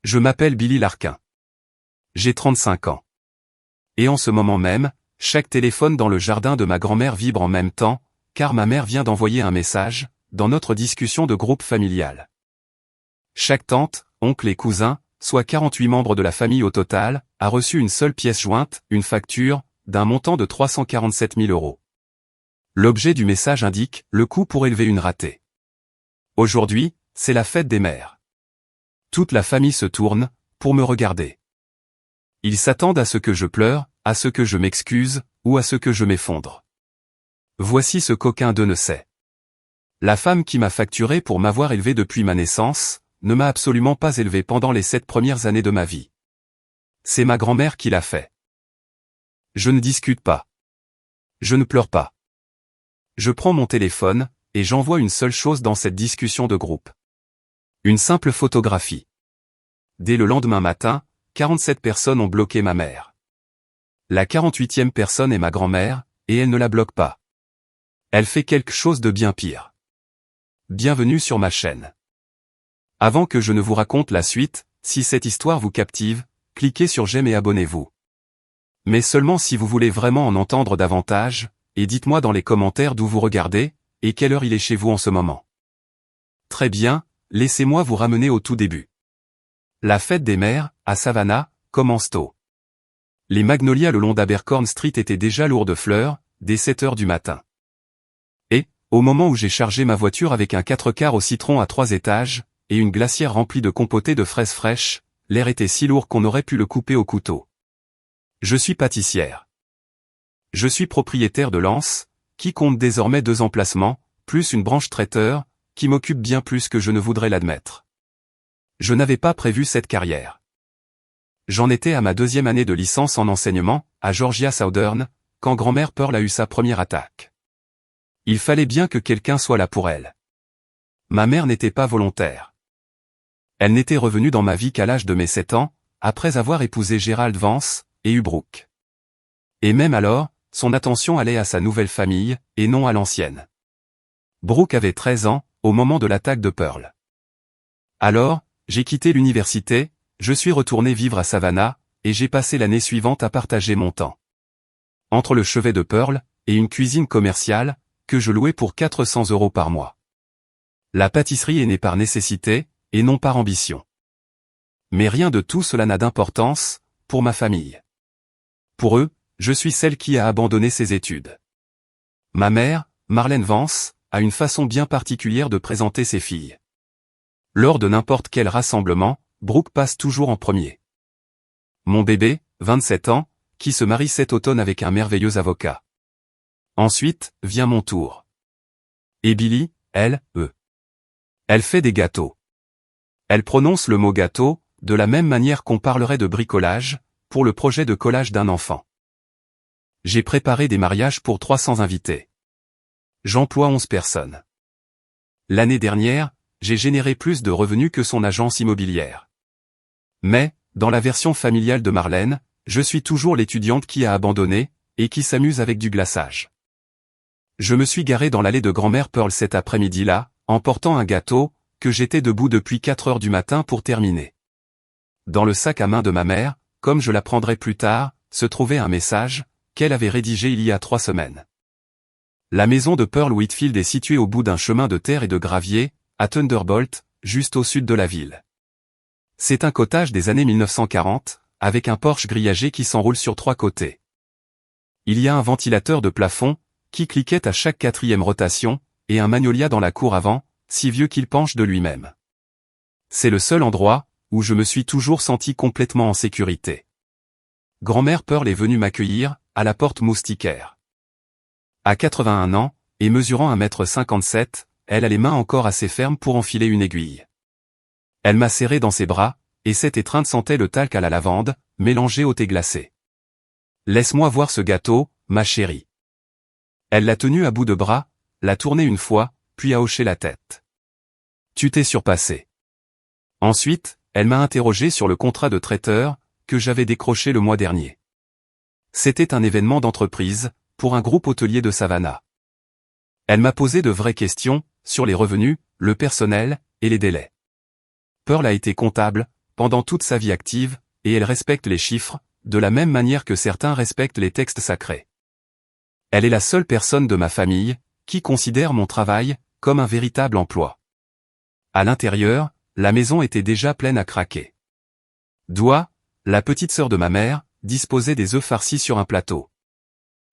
Je m'appelle Billy Larkin. J'ai 35 ans. Et en ce moment même, chaque téléphone dans le jardin de ma grand-mère vibre en même temps, car ma mère vient d'envoyer un message, dans notre discussion de groupe familial. Chaque tante, oncle et cousin, soit 48 membres de la famille au total, a reçu une seule pièce jointe, une facture, d'un montant de 347 000 €. L'objet du message indique le coût pour élever une ratée. Aujourd'hui, c'est la fête des mères. Toute la famille se tourne, pour me regarder. Ils s'attendent à ce que je pleure, à ce que je m'excuse, ou à ce que je m'effondre. Voici ce qu'aucun d'eux ne sait. La femme qui m'a facturé pour m'avoir élevé depuis ma naissance, ne m'a absolument pas élevé pendant les 7 premières années de ma vie. C'est ma grand-mère qui l'a fait. Je ne discute pas. Je ne pleure pas. Je prends mon téléphone, et j'envoie une seule chose dans cette discussion de groupe. Une simple photographie. Dès le lendemain matin, 47 personnes ont bloqué ma mère. La 48e personne est ma grand-mère, et elle ne la bloque pas. Elle fait quelque chose de bien pire. Bienvenue sur ma chaîne. Avant que je ne vous raconte la suite, si cette histoire vous captive, cliquez sur j'aime et abonnez-vous. Mais seulement si vous voulez vraiment en entendre davantage, et dites-moi dans les commentaires d'où vous regardez, et quelle heure il est chez vous en ce moment. Très bien, laissez-moi vous ramener au tout début. La fête des mères, à Savannah, commence tôt. Les magnolias le long d'Abercorn Street étaient déjà lourds de fleurs, dès 7 heures du matin. Et, au moment où j'ai chargé ma voiture avec un 4x4 au citron à 3 étages, et une glacière remplie de compotées de fraises fraîches, l'air était si lourd qu'on aurait pu le couper au couteau. Je suis pâtissière. Je suis propriétaire de Lance, qui compte désormais 2 emplacements, plus une branche traiteur, qui m'occupe bien plus que je ne voudrais l'admettre. Je n'avais pas prévu cette carrière. J'en étais à ma 2e année de licence en enseignement, à Georgia Southern, quand grand-mère Pearl a eu sa première attaque. Il fallait bien que quelqu'un soit là pour elle. Ma mère n'était pas volontaire. Elle n'était revenue dans ma vie qu'à l'âge de mes 7 ans, après avoir épousé Gerald Vance, et eu Brooke. Et même alors, son attention allait à sa nouvelle famille, et non à l'ancienne. Brooke avait 13 ans, au moment de l'attaque de Pearl. Alors, j'ai quitté l'université, je suis retourné vivre à Savannah, et j'ai passé l'année suivante à partager mon temps. Entre le chevet de Pearl, et une cuisine commerciale, que je louais pour 400 € par mois. La pâtisserie est née par nécessité, et non par ambition. Mais rien de tout cela n'a d'importance, pour ma famille. Pour eux, je suis celle qui a abandonné ses études. Ma mère, Marlène Vance, a une façon bien particulière de présenter ses filles. Lors de n'importe quel rassemblement, Brooke passe toujours en premier. Mon bébé, 27 ans, qui se marie cet automne avec un merveilleux avocat. Ensuite, vient mon tour. Et Billy, elle fait des gâteaux. Elle prononce le mot gâteau, de la même manière qu'on parlerait de bricolage, pour le projet de collage d'un enfant. J'ai préparé des mariages pour 300 invités. J'emploie 11 personnes. L'année dernière, j'ai généré plus de revenus que son agence immobilière. Mais, dans la version familiale de Marlène, je suis toujours l'étudiante qui a abandonné, et qui s'amuse avec du glaçage. Je me suis garé dans l'allée de grand-mère Pearl cet après-midi-là, en portant un gâteau, que j'étais debout depuis 4 heures du matin pour terminer. Dans le sac à main de ma mère, comme je l'apprendrai plus tard, se trouvait un message, qu'elle avait rédigé il y a 3 semaines. La maison de Pearl Whitfield est située au bout d'un chemin de terre et de gravier, à Thunderbolt, juste au sud de la ville. C'est un cottage des années 1940, avec un porche grillagé qui s'enroule sur 3 côtés. Il y a un ventilateur de plafond, qui cliquait à chaque 4e rotation, et un magnolia dans la cour avant, si vieux qu'il penche de lui-même. C'est le seul endroit, où je me suis toujours senti complètement en sécurité. Grand-mère Pearl est venue m'accueillir, à la porte moustiquaire. À 81 ans, et mesurant 1,57 m, elle a les mains encore assez fermes pour enfiler une aiguille. Elle m'a serré dans ses bras, et cette étreinte sentait le talc à la lavande, mélangé au thé glacé. « Laisse-moi voir ce gâteau, ma chérie. » Elle l'a tenu à bout de bras, l'a tourné une fois, puis a hoché la tête. « Tu t'es surpassé. » Ensuite, elle m'a interrogé sur le contrat de traiteur, que j'avais décroché le mois dernier. C'était un événement d'entreprise, pour un groupe hôtelier de Savannah. Elle m'a posé de vraies questions, sur les revenus, le personnel, et les délais. Pearl a été comptable, pendant toute sa vie active, et elle respecte les chiffres, de la même manière que certains respectent les textes sacrés. Elle est la seule personne de ma famille, qui considère mon travail, comme un véritable emploi. À l'intérieur, la maison était déjà pleine à craquer. Doua, la petite sœur de ma mère, disposait des œufs farcis sur un plateau.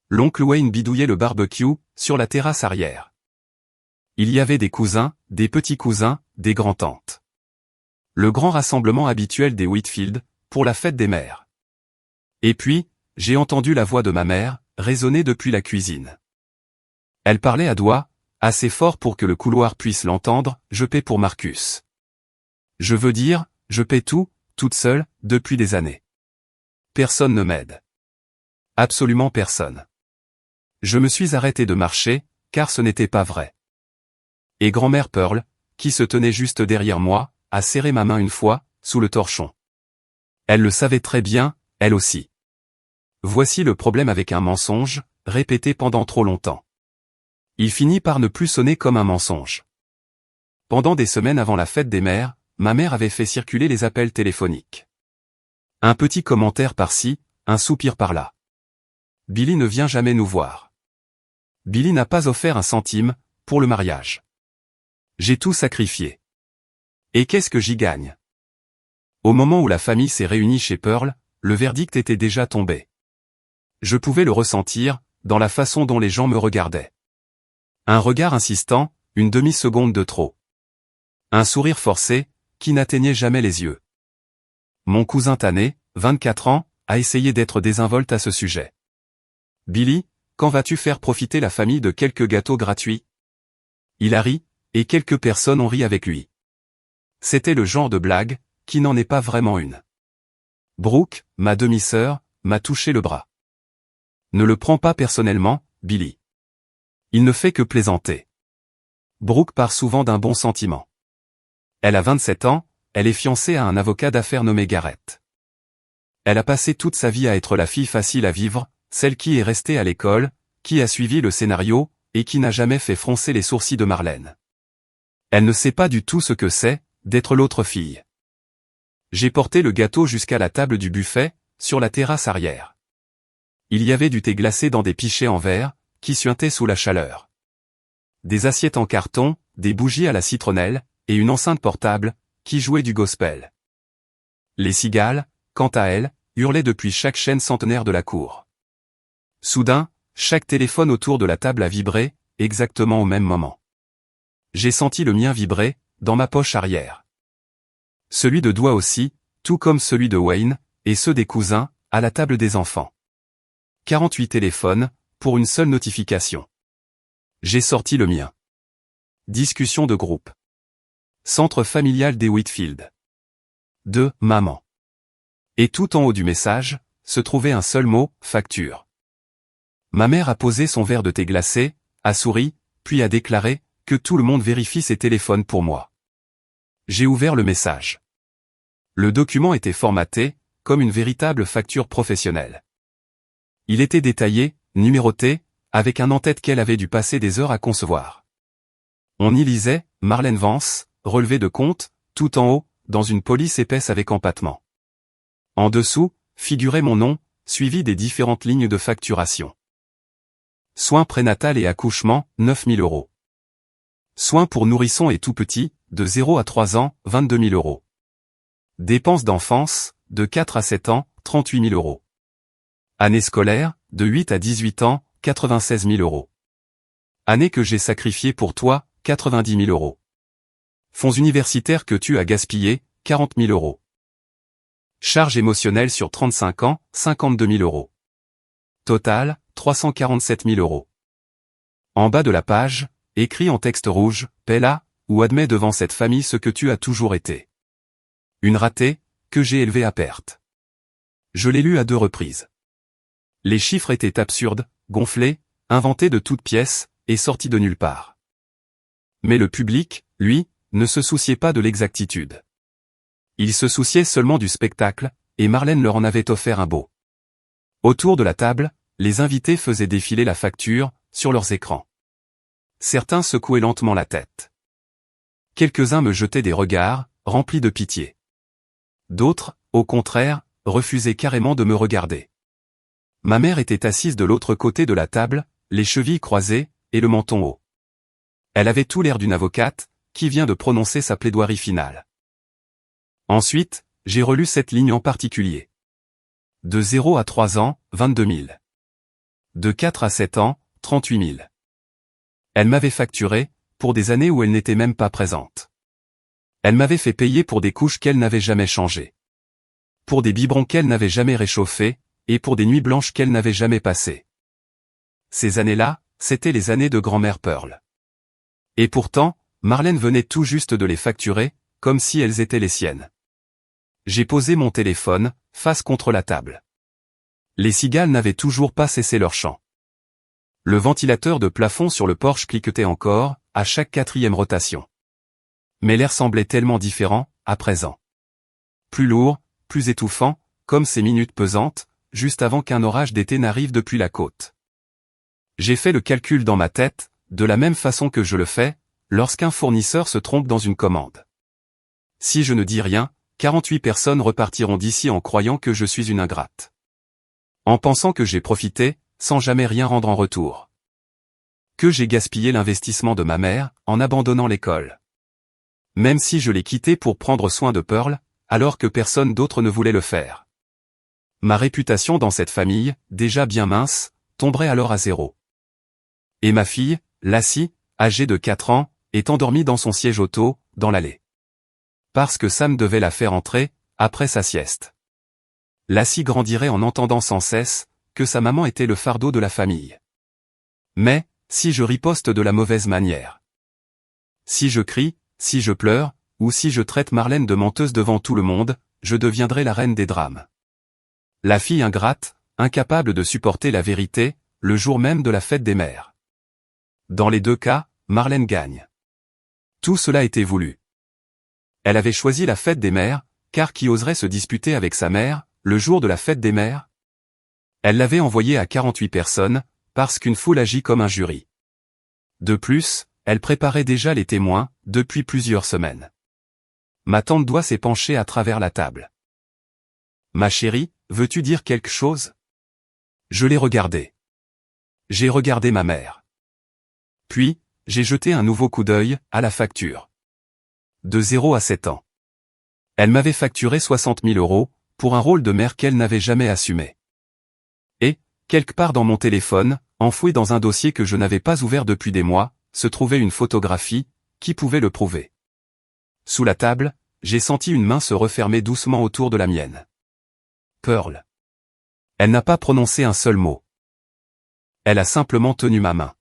L'oncle Wayne bidouillait le barbecue, sur la terrasse arrière. Il y avait des cousins, des petits-cousins, des grands-tantes. Le grand rassemblement habituel des Whitfield, pour la fête des mères. Et puis, j'ai entendu la voix de ma mère, résonner depuis la cuisine. Elle parlait à Doua, assez fort pour que le couloir puisse l'entendre, je paie pour Marcus. Je veux dire, je paie tout, toute seule, depuis des années. Personne ne m'aide. Absolument personne. Je me suis arrêté de marcher, car ce n'était pas vrai. Et grand-mère Pearl, qui se tenait juste derrière moi, a serré ma main une fois, sous le torchon. Elle le savait très bien, elle aussi. Voici le problème avec un mensonge, répété pendant trop longtemps. Il finit par ne plus sonner comme un mensonge. Pendant des semaines avant la fête des mères, ma mère avait fait circuler les appels téléphoniques. Un petit commentaire par-ci, un soupir par-là. Billy ne vient jamais nous voir. Billy n'a pas offert un centime, pour le mariage. J'ai tout sacrifié. Et qu'est-ce que j'y gagne? Au moment où la famille s'est réunie chez Pearl, le verdict était déjà tombé. Je pouvais le ressentir, dans la façon dont les gens me regardaient. Un regard insistant, une demi-seconde de trop. Un sourire forcé, qui n'atteignait jamais les yeux. Mon cousin Tané, 24 ans, a essayé d'être désinvolte à ce sujet. Billy, quand vas-tu faire profiter la famille de quelques gâteaux gratuits? Il a ri, et quelques personnes ont ri avec lui. C'était le genre de blague, qui n'en est pas vraiment une. Brooke, ma demi-sœur, m'a touché le bras. Ne le prends pas personnellement, Billy. Il ne fait que plaisanter. Brooke part souvent d'un bon sentiment. Elle a 27 ans, elle est fiancée à un avocat d'affaires nommé Garrett. Elle a passé toute sa vie à être la fille facile à vivre, celle qui est restée à l'école, qui a suivi le scénario, et qui n'a jamais fait froncer les sourcils de Marlène. Elle ne sait pas du tout ce que c'est, d'être l'autre fille. J'ai porté le gâteau jusqu'à la table du buffet, sur la terrasse arrière. Il y avait du thé glacé dans des pichets en verre, qui suintaient sous la chaleur. Des assiettes en carton, des bougies à la citronnelle, et une enceinte portable, qui jouait du gospel. Les cigales, quant à elles, hurlaient depuis chaque chaîne centenaire de la cour. Soudain, chaque téléphone autour de la table a vibré, exactement au même moment. J'ai senti le mien vibrer, dans ma poche arrière. Celui de Doua aussi, tout comme celui de Wayne, et ceux des cousins, à la table des enfants. 48 téléphones, pour une seule notification. J'ai sorti le mien. Discussion de groupe. Centre familial des Whitfield. De maman. Et tout en haut du message, se trouvait un seul mot, facture. Ma mère a posé son verre de thé glacé, a souri, puis a déclaré, que tout le monde vérifie ses téléphones pour moi. J'ai ouvert le message. Le document était formaté, comme une véritable facture professionnelle. Il était détaillé, numéroté, avec un en-tête qu'elle avait dû passer des heures à concevoir. On y lisait, Marlène Vance, relevé de compte, tout en haut, dans une police épaisse avec empattement. En dessous, figurait mon nom, suivi des différentes lignes de facturation. Soins prénatal et accouchement, 9 000 €. Soins pour nourrissons et tout-petits, de 0 à 3 ans, 22 000 €. Dépenses d'enfance, de 4 à 7 ans, 38 000 €. Année scolaire, de 8 à 18 ans, 96 000 €. Année que j'ai sacrifiée pour toi, 90 000 €. Fonds universitaires que tu as gaspillés, 40 000 €. Charges émotionnelles sur 35 ans, 52 000 €. Total, 347 000 €. En bas de la page, écrit en texte rouge, paie là, ou admets devant cette famille ce que tu as toujours été. Une ratée, que j'ai élevée à perte. Je l'ai lu à 2 reprises. Les chiffres étaient absurdes, gonflés, inventés de toutes pièces, et sortis de nulle part. Mais le public, lui, ne se souciait pas de l'exactitude. Il se souciait seulement du spectacle, et Marlène leur en avait offert un beau. Autour de la table, les invités faisaient défiler la facture, sur leurs écrans. Certains secouaient lentement la tête. Quelques-uns me jetaient des regards, remplis de pitié. D'autres, au contraire, refusaient carrément de me regarder. Ma mère était assise de l'autre côté de la table, les chevilles croisées, et le menton haut. Elle avait tout l'air d'une avocate, qui vient de prononcer sa plaidoirie finale. Ensuite, j'ai relu cette ligne en particulier. De 0 à 3 ans, 22 000. De 4 à 7 ans, 38 000. Elle m'avait facturé, pour des années où elle n'était même pas présente. Elle m'avait fait payer pour des couches qu'elle n'avait jamais changées. Pour des biberons qu'elle n'avait jamais réchauffés, et pour des nuits blanches qu'elle n'avait jamais passées. Ces années-là, c'étaient les années de grand-mère Pearl. Et pourtant, Marlène venait tout juste de les facturer, comme si elles étaient les siennes. J'ai posé mon téléphone, face contre la table. Les cigales n'avaient toujours pas cessé leur chant. Le ventilateur de plafond sur le porche cliquetait encore, à chaque 4e rotation. Mais l'air semblait tellement différent, à présent. Plus lourd, plus étouffant, comme ces minutes pesantes, juste avant qu'un orage d'été n'arrive depuis la côte. J'ai fait le calcul dans ma tête, de la même façon que je le fais, lorsqu'un fournisseur se trompe dans une commande. Si je ne dis rien, 48 personnes repartiront d'ici en croyant que je suis une ingrate. En pensant que j'ai profité, sans jamais rien rendre en retour. Que j'ai gaspillé l'investissement de ma mère, en abandonnant l'école. Même si je l'ai quittée pour prendre soin de Pearl, alors que personne d'autre ne voulait le faire. Ma réputation dans cette famille, déjà bien mince, tomberait alors à zéro. Et ma fille, Lassie, âgée de 4 ans, est endormie dans son siège auto, dans l'allée. Parce que Sam devait la faire entrer, après sa sieste. Lassie grandirait en entendant sans cesse, que sa maman était le fardeau de la famille. Mais, si je riposte de la mauvaise manière. Si je crie, si je pleure, ou si je traite Marlène de menteuse devant tout le monde, je deviendrai la reine des drames. La fille ingrate, incapable de supporter la vérité, le jour même de la fête des mères. Dans les deux cas, Marlène gagne. Tout cela était voulu. Elle avait choisi la fête des mères, car qui oserait se disputer avec sa mère, le jour de la fête des mères? Elle l'avait envoyée à 48 personnes, parce qu'une foule agit comme un jury. De plus, elle préparait déjà les témoins, depuis plusieurs semaines. Ma tante Doigt s'est penchée à travers la table. Ma chérie, veux-tu dire quelque chose? Je l'ai regardée. J'ai regardé ma mère. Puis, j'ai jeté un nouveau coup d'œil, à la facture. De 0 à 7 ans. Elle m'avait facturé 60 000 €, pour un rôle de mère qu'elle n'avait jamais assumé. Et, quelque part dans mon téléphone, enfoui dans un dossier que je n'avais pas ouvert depuis des mois, se trouvait une photographie, qui pouvait le prouver. Sous la table, j'ai senti une main se refermer doucement autour de la mienne. Pearl. Elle n'a pas prononcé un seul mot. Elle a simplement tenu ma main.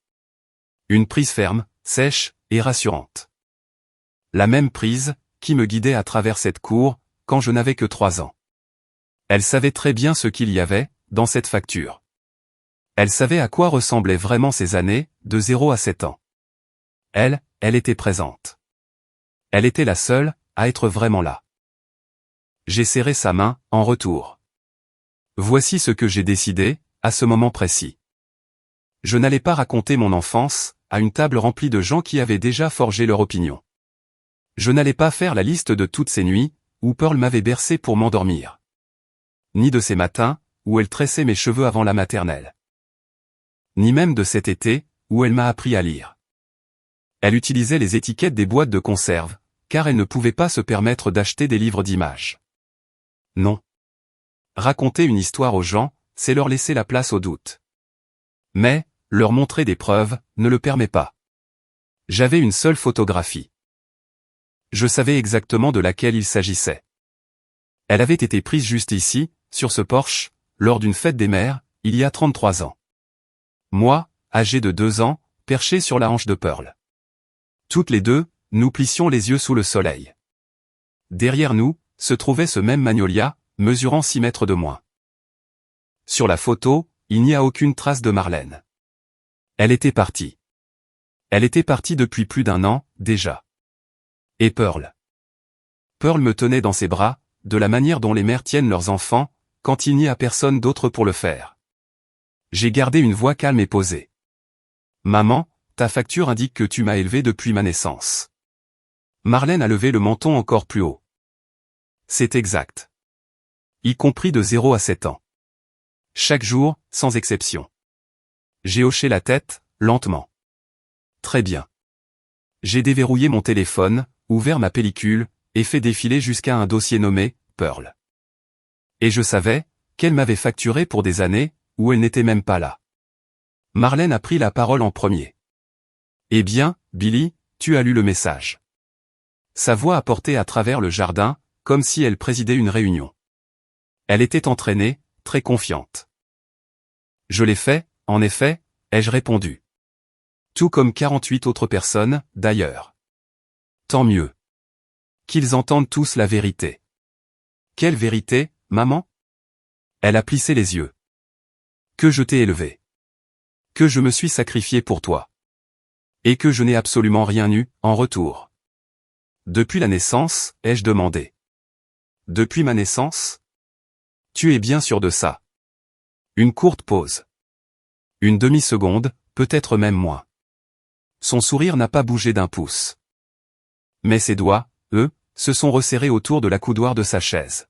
Une prise ferme, sèche, et rassurante. La même prise, qui me guidait à travers cette cour, quand je n'avais que 3 ans. Elle savait très bien ce qu'il y avait, dans cette facture. Elle savait à quoi ressemblaient vraiment ces années, de 0 à 7 ans. Elle était présente. Elle était la seule, à être vraiment là. J'ai serré sa main, en retour. Voici ce que j'ai décidé, à ce moment précis. Je n'allais pas raconter mon enfance, à une table remplie de gens qui avaient déjà forgé leur opinion. Je n'allais pas faire la liste de toutes ces nuits, où Pearl m'avait bercé pour m'endormir. Ni de ces matins, où elle tressait mes cheveux avant la maternelle. Ni même de cet été, où elle m'a appris à lire. Elle utilisait les étiquettes des boîtes de conserve, car elle ne pouvait pas se permettre d'acheter des livres d'images. Non. Raconter une histoire aux gens, c'est leur laisser la place au doute. Mais, leur montrer des preuves, ne le permet pas. J'avais une seule photographie. Je savais exactement de laquelle il s'agissait. Elle avait été prise juste ici, sur ce porche, lors d'une fête des mères, il y a 33 ans. Moi, âgé de 2 ans, perché sur la hanche de Pearl. Toutes les deux, nous plissions les yeux sous le soleil. Derrière nous, se trouvait ce même magnolia, mesurant 6 mètres de moins. Sur la photo, il n'y a aucune trace de Marlène. Elle était partie. Elle était partie depuis plus d'1 an, déjà. Et Pearl. Pearl me tenait dans ses bras, de la manière dont les mères tiennent leurs enfants, quand il n'y a personne d'autre pour le faire. J'ai gardé une voix calme et posée. Maman, ta facture indique que tu m'as élevé depuis ma naissance. Marlène a levé le menton encore plus haut. C'est exact. Y compris de 0 à 7 ans. Chaque jour, sans exception. J'ai hoché la tête, lentement. Très bien. J'ai déverrouillé mon téléphone, ouvert ma pellicule, et fait défiler jusqu'à un dossier nommé « Pearl ». Et je savais qu'elle m'avait facturé pour des années, où elle n'était même pas là. Marlène a pris la parole en premier. « Eh bien, Billy, tu as lu le message. » Sa voix a porté à travers le jardin, comme si elle présidait une réunion. Elle était entraînée, très confiante. « Je l'ai fait, en effet, » ai-je répondu. Tout comme 48 autres personnes, d'ailleurs. Tant mieux. Qu'ils entendent tous la vérité. Quelle vérité, maman? Elle a plissé les yeux. Que je t'ai élevé. Que je me suis sacrifié pour toi. Et que je n'ai absolument rien eu, en retour. Depuis la naissance, ai-je demandé. Depuis ma naissance? Tu es bien sûr de ça. Une courte pause. Une demi-seconde, peut-être même moins. Son sourire n'a pas bougé d'un pouce. Mais ses doigts, eux, se sont resserrés autour de l'accoudoir de sa chaise.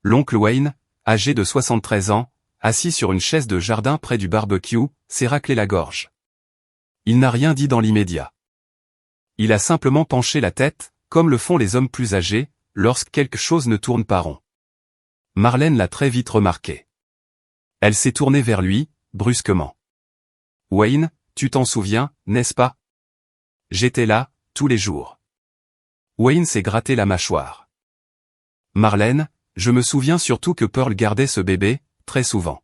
L'oncle Wayne, âgé de 73 ans, assis sur une chaise de jardin près du barbecue, s'est raclé la gorge. Il n'a rien dit dans l'immédiat. Il a simplement penché la tête, comme le font les hommes plus âgés, lorsque quelque chose ne tourne pas rond. Marlène l'a très vite remarqué. Elle s'est tournée vers lui, brusquement. « Wayne, tu t'en souviens, n'est-ce pas? J'étais là, tous les jours. » Wayne s'est gratté la mâchoire. « Marlène, je me souviens surtout que Pearl gardait ce bébé, très souvent. »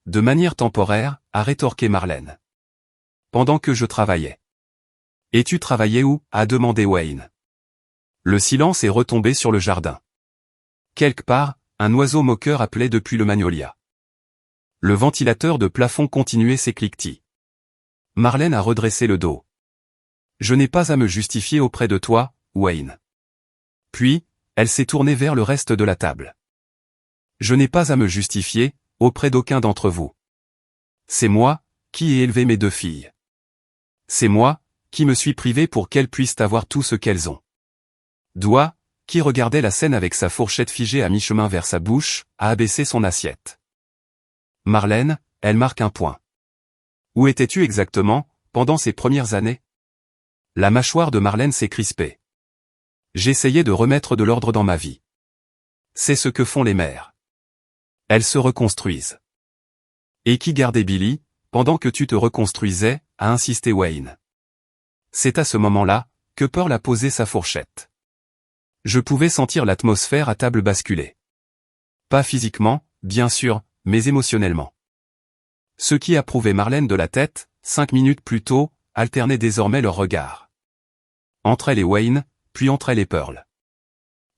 De manière temporaire, a rétorqué Marlène. « Pendant que je travaillais. »« Et tu travaillais où ?» a demandé Wayne. Le silence est retombé sur le jardin. Quelque part, un oiseau moqueur appelait depuis le magnolia. Le ventilateur de plafond continuait ses cliquetis. Marlène a redressé le dos. « Je n'ai pas à me justifier auprès de toi, Wayne. » Puis, elle s'est tournée vers le reste de la table. « Je n'ai pas à me justifier, auprès d'aucun d'entre vous. C'est moi, qui ai élevé mes deux filles. C'est moi, qui me suis privé pour qu'elles puissent avoir tout ce qu'elles ont. » Doigt, qui regardait la scène avec sa fourchette figée à mi-chemin vers sa bouche, a abaissé son assiette. Marlène, elle marque un point. Où étais-tu exactement, pendant ces premières années? La mâchoire de Marlène s'est crispée. J'essayais de remettre de l'ordre dans ma vie. C'est ce que font les mères. Elles se reconstruisent. Et qui gardait Billy, pendant que tu te reconstruisais, a insisté Wayne. C'est à ce moment-là, que Pearl a posé sa fourchette. Je pouvais sentir l'atmosphère à table basculer. Pas physiquement, bien sûr, mais émotionnellement. Ceux qui approuvaient Marlène de la tête, 5 minutes plus tôt, alternaient désormais leurs regards. Entre elle et Wayne, puis entre elle et Pearl.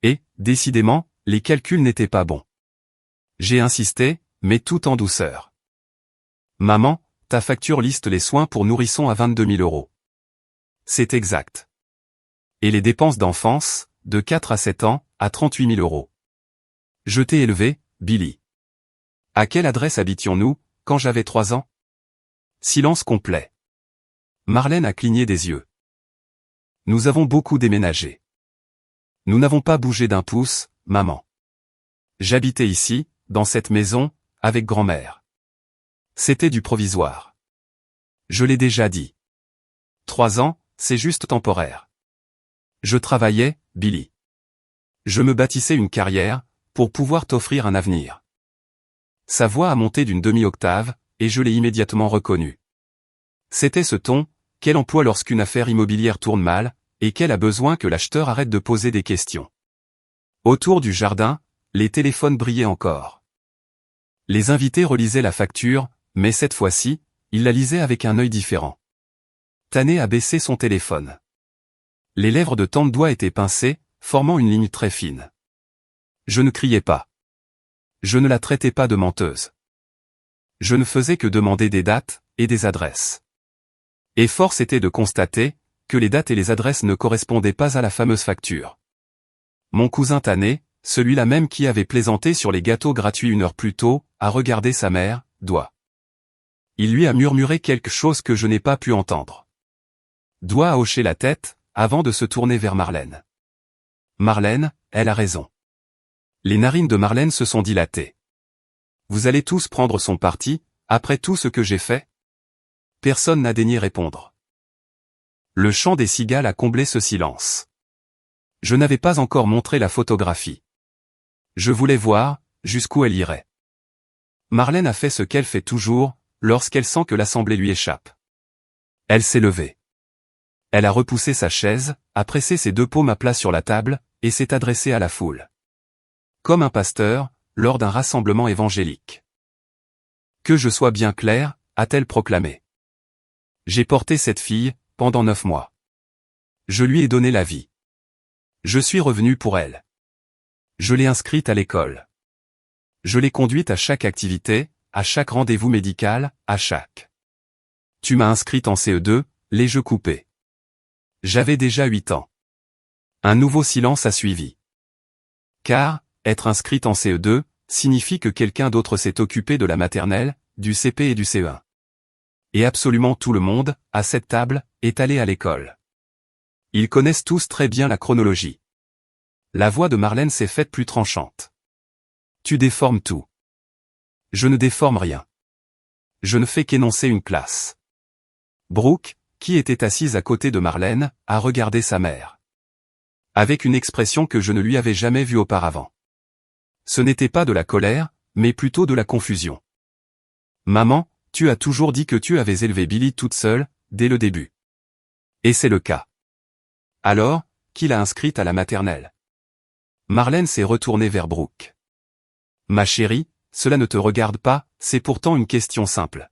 Et, décidément, les calculs n'étaient pas bons. J'ai insisté, mais tout en douceur. Maman, ta facture liste les soins pour nourrissons à 22 000 €. C'est exact. Et les dépenses d'enfance, de 4 à 7 ans, à 38 000 €. Je t'ai élevé, Billy. À quelle adresse habitions-nous, quand j'avais 3 ans? Silence complet. Marlène a cligné des yeux. Nous avons beaucoup déménagé. Nous n'avons pas bougé d'un pouce, maman. J'habitais ici, dans cette maison, avec grand-mère. C'était du provisoire. Je l'ai déjà dit. 3 ans, c'est juste temporaire. Je travaillais, Billy. Je me bâtissais une carrière, pour pouvoir t'offrir un avenir. Sa voix a monté d'une demi-octave, et je l'ai immédiatement reconnu. C'était ce ton, qu'elle emploie lorsqu'une affaire immobilière tourne mal, et qu'elle a besoin que l'acheteur arrête de poser des questions. Autour du jardin, les téléphones brillaient encore. Les invités relisaient la facture, mais cette fois-ci, ils la lisaient avec un œil différent. Tané a baissé son téléphone. Les lèvres de Tante Doigt étaient pincées, formant une ligne très fine. Je ne criais pas. Je ne la traitais pas de menteuse. Je ne faisais que demander des dates, et des adresses. Et force était de constater, que les dates et les adresses ne correspondaient pas à la fameuse facture. Mon cousin Tané, celui-là même qui avait plaisanté sur les gâteaux gratuits 1 heure plus tôt, a regardé sa mère, Doigt. Il lui a murmuré quelque chose que je n'ai pas pu entendre. Doigt a hoché la tête, avant de se tourner vers Marlène. Marlène, elle a raison. Les narines de Marlène se sont dilatées. Vous allez tous prendre son parti, après tout ce que j'ai fait? Personne n'a daigné répondre. Le chant des cigales a comblé ce silence. Je n'avais pas encore montré la photographie. Je voulais voir jusqu'où elle irait. Marlène a fait ce qu'elle fait toujours, lorsqu'elle sent que l'assemblée lui échappe. Elle s'est levée. Elle a repoussé sa chaise, a pressé ses deux paumes à plat sur la table, et s'est adressée à la foule. Comme un pasteur, lors d'un rassemblement évangélique. Que je sois bien clair, a-t-elle proclamé. J'ai porté cette fille, pendant 9 mois. Je lui ai donné la vie. Je suis revenu pour elle. Je l'ai inscrite à l'école. Je l'ai conduite à chaque activité, à chaque rendez-vous médical, à chaque. Tu m'as inscrite en CE2, les jeux coupés. J'avais déjà 8 ans. Un nouveau silence a suivi. Car, être inscrite en CE2, signifie que quelqu'un d'autre s'est occupé de la maternelle, du CP et du CE1. Et absolument tout le monde, à cette table, est allé à l'école. Ils connaissent tous très bien la chronologie. La voix de Marlène s'est faite plus tranchante. Tu déformes tout. Je ne déforme rien. Je ne fais qu'énoncer une classe. Brooke, qui était assise à côté de Marlène, a regardé sa mère. Avec une expression que je ne lui avais jamais vue auparavant. Ce n'était pas de la colère, mais plutôt de la confusion. Maman, tu as toujours dit que tu avais élevé Billy toute seule, dès le début. Et c'est le cas. Alors, qui l'a inscrite à la maternelle? Marlène s'est retournée vers Brooke. Ma chérie, cela ne te regarde pas, c'est pourtant une question simple.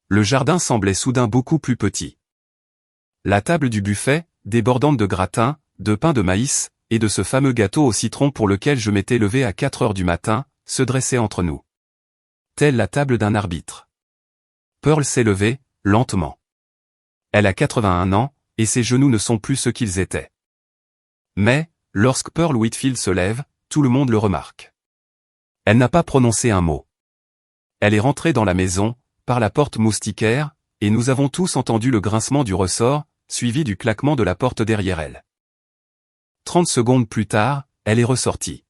Le jardin semblait soudain beaucoup plus petit. La table du buffet, débordante de gratin, de pain de maïs, et de ce fameux gâteau au citron pour lequel je m'étais levé à 4 heures du matin, se dressait entre nous. Telle la table d'un arbitre. Pearl s'est levée, lentement. Elle a 81 ans, et ses genoux ne sont plus ce qu'ils étaient. Mais, lorsque Pearl Whitfield se lève, tout le monde le remarque. Elle n'a pas prononcé un mot. Elle est rentrée dans la maison, par la porte moustiquaire, et nous avons tous entendu le grincement du ressort, suivi du claquement de la porte derrière elle. 30 secondes plus tard, elle est ressortie.